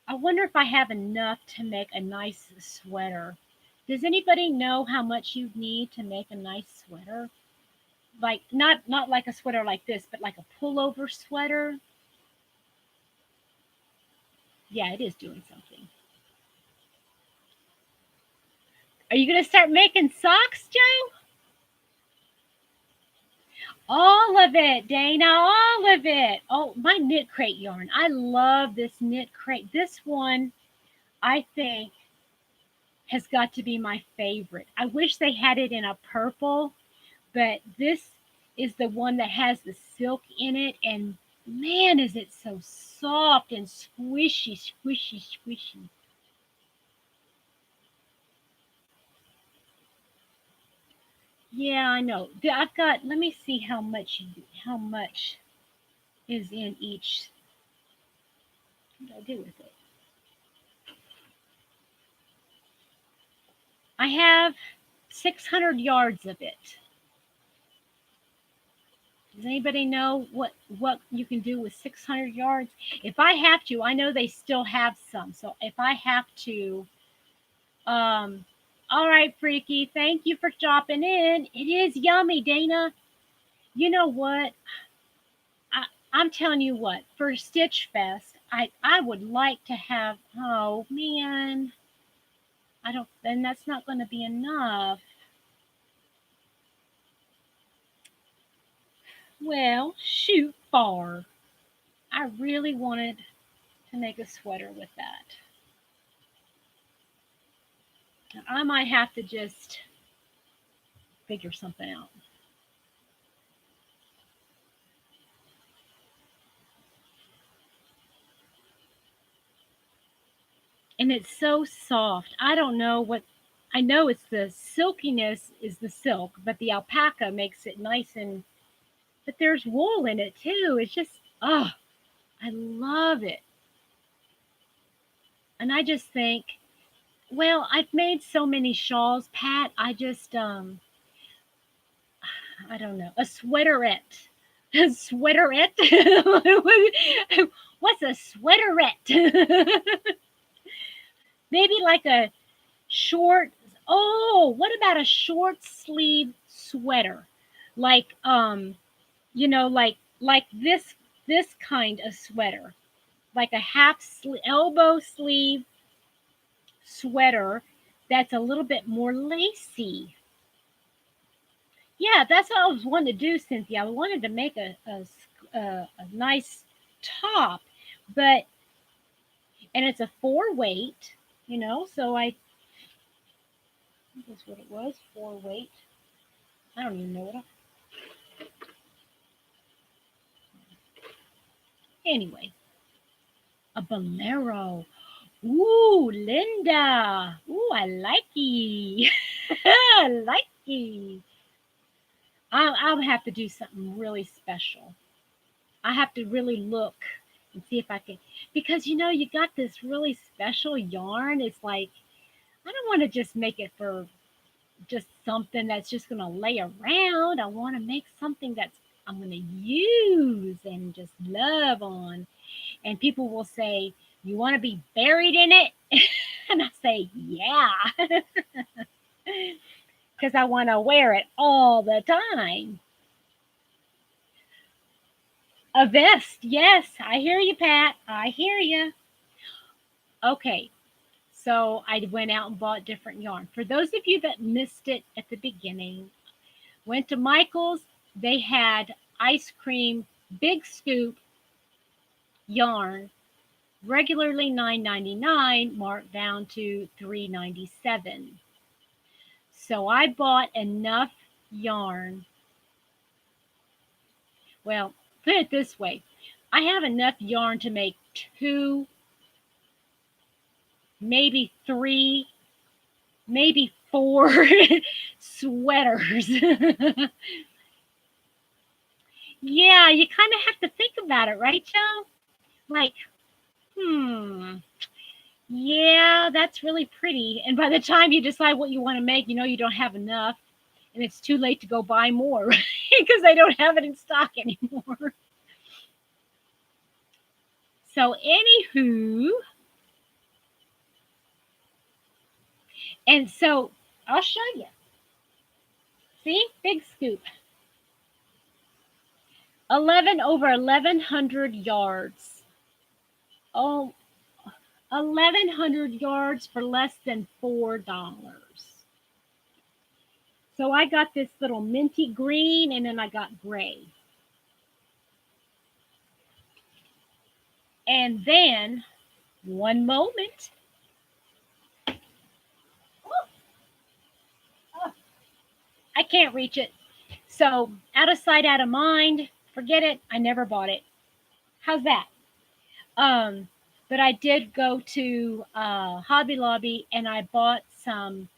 Speaker 1: I wonder if I have enough to make a nice sweater. Does anybody know how much you need to make a nice sweater? Like not like a sweater like this, but like a pullover sweater. Yeah, it is doing something. Are you going to start making socks, Joe? All of it, Dana, all of it. Oh, my knit crate yarn. I love this knit crate. This one, I think, has got to be my favorite. I wish they had it in a purple, but this is the one that has the silk in it. And man, is it so soft and squishy, squishy, squishy. Yeah, I know. I've got, let me see how much is in each. What do I do with it? I have 600 yards of it. Does anybody know what you can do with 600 yards? If I have to, I know they still have some. So if I have to, um, all right, Freaky, thank you for dropping in. It is yummy, Dana. You know what? I, I'm telling you what. For Stitch Fest, I would like to have. Oh man, I don't. Then that's not going to be enough. Well, shoot, far. I really wanted to make a sweater with that. I might have to just figure something out. And it's so soft. I don't know what, I know it's the silkiness is the silk, but the alpaca makes it nice and, but there's wool in it too. It's just, oh, I love it. And I just think, well, I've made so many shawls, Pat. I don't know, a sweaterette. A sweaterette? What's a sweaterette? Maybe like a short, oh, what about a short sleeve sweater? Like like this kind of sweater. like a elbow sleeve sweater that's a little bit more lacy. Yeah, that's what I was wanting to do, Cynthia. I wanted to make a nice top, but and it's a four weight, So that's what it was, four weight. I don't even know what. Anyway, a bolero. Ooh, Linda. Ooh, I like ye. I like ye. I'll have to do something really special. I have to really look and see if I can, because you got this really special yarn. It's like I don't want to just make it for just something that's just going to lay around. I want to make something that's I'm going to use and just love on. And people will say, "You want to be buried in it?" And I say, "Yeah." Because I want to wear it all the time. A vest. Yes, I hear you, Pat. I hear you. Okay. So I went out and bought different yarn. For those of you that missed it at the beginning, went to Michael's. They had ice cream big scoop yarn, regularly $9.99, marked down to $3.97. So I bought enough yarn. Well, put it this way, I have enough yarn to make two, maybe three, maybe four sweaters. Yeah, you kind of have to think about it, right, Joe? Like, hmm, yeah, that's really pretty. And by the time you decide what you want to make, you don't have enough, and it's too late to go buy more, right? Because they don't have it in stock anymore. So, anywho, and so I'll show you. See, big scoop. over 1,100 yards. Oh, 1,100 yards for less than $4. So I got this little minty green, and then I got gray. And then, one moment. Oh, I can't reach it. So, out of sight, out of mind. Forget it. I never bought it. How's that? Um, but I did go to Hobby Lobby, and I bought some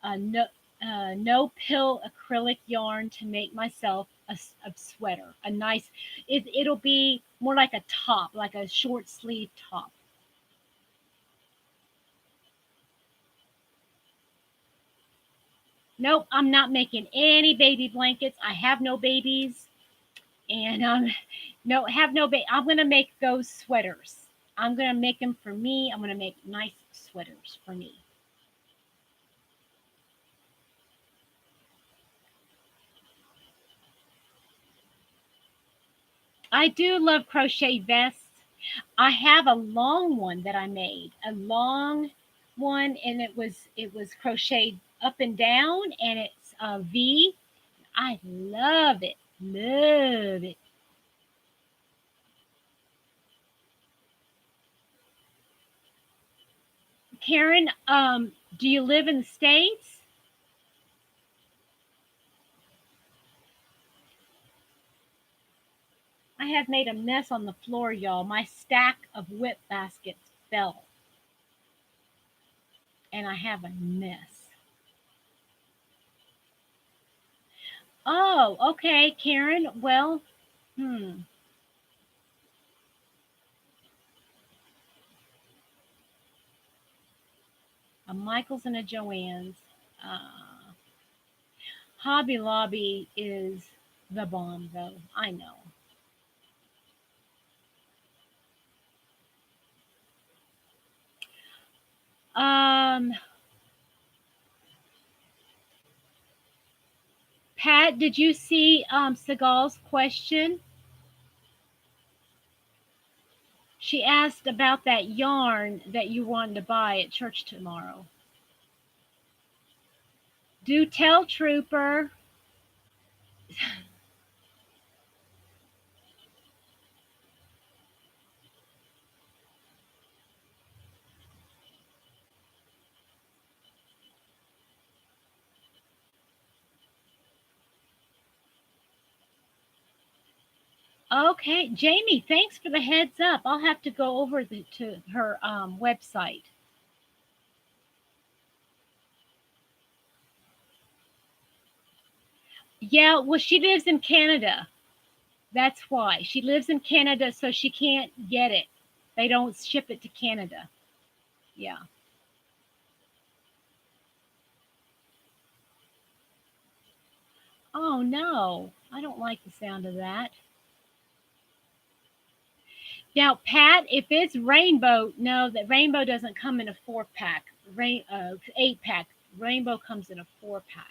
Speaker 1: no pill acrylic yarn to make myself a sweater. A nice, it'll be more like a top, like a short sleeve top. Nope, I'm not making any baby blankets. I have no babies, and no, have no baby. I'm gonna make those sweaters. I'm gonna make them for me. I'm gonna make nice sweaters for me. I do love crochet vests. I have a long one that I made, a long one, and it was crocheted up and down, and it's a V. I love it, love it. Karen, do you live in the States? I have made a mess on the floor, y'all. My stack of whip baskets fell, and I have a mess. Oh, okay, Karen. Well, hmm. A Michaels and a Joann's. Uh, Hobby Lobby is the bomb, though. I know. Um, Pat, did you see Seagal's question? She asked about that yarn that you wanted to buy at church tomorrow. Do tell, Trooper. Okay, Jamie, thanks for the heads up. I'll have to go over to her website. Yeah, well, she lives in Canada. That's why. She lives in Canada, so she can't get it. They don't ship it to Canada. Yeah. Oh, no. I don't like the sound of that. Now, Pat, if it's rainbow, no, that rainbow doesn't come in a 4-pack, 8-pack. Rainbow comes in a 4-pack.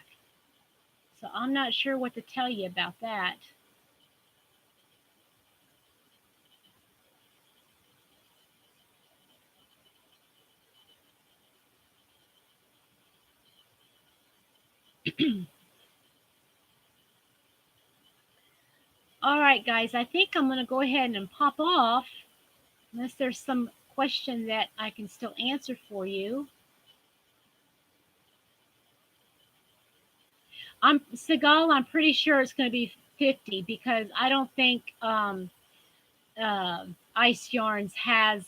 Speaker 1: So I'm not sure what to tell you about that. All right, guys, I think I'm going to go ahead and pop off unless there's some question that I can still answer for you. I'm pretty sure it's going to be 50 because I don't think Ice Yarns has,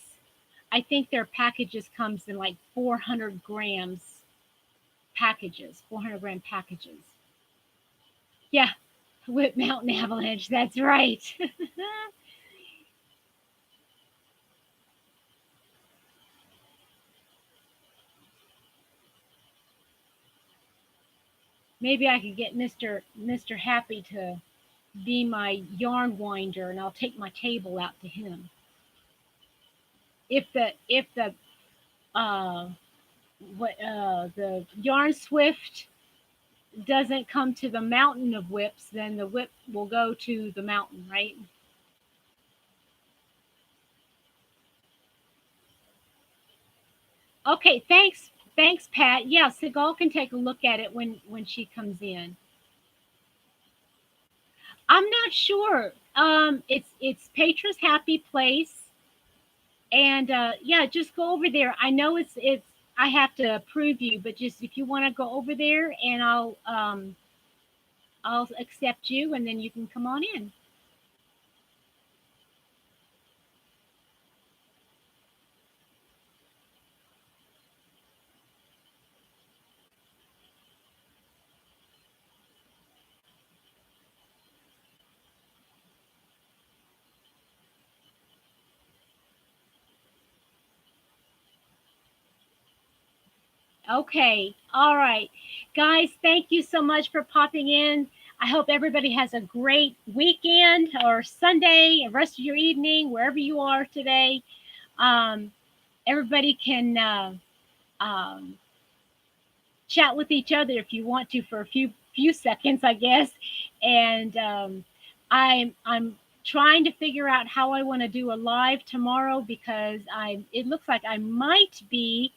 Speaker 1: I think their packages comes in like 400 grams packages, 400-gram packages. Yeah, Whip Mountain Avalanche, that's right. Maybe I could get Mr. Happy to be my yarn winder and I'll take my table out to him. If the uh the yarn swift doesn't come to the mountain of whips, then the whip will go to the mountain, right? Okay, thanks, Pat. Yeah, Seagal can take a look at it when she comes in. I'm not sure. It's Petra's Happy Place, and yeah, just go over there. I know it's I have to approve you, but just if you want to go over there, and I'll accept you, and then you can come on in. Okay. All right. Guys, thank you so much for popping in. I hope everybody has a great weekend or Sunday and rest of your evening, wherever you are today. Um, Everybody can um, chat with each other if you want to for a few seconds, I guess. And I'm trying to figure out how I want to do a live tomorrow because it looks like I might be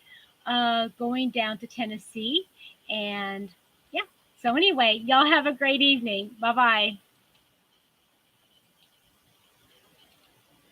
Speaker 1: going down to Tennessee. And yeah. So anyway, y'all have a great evening. Bye bye.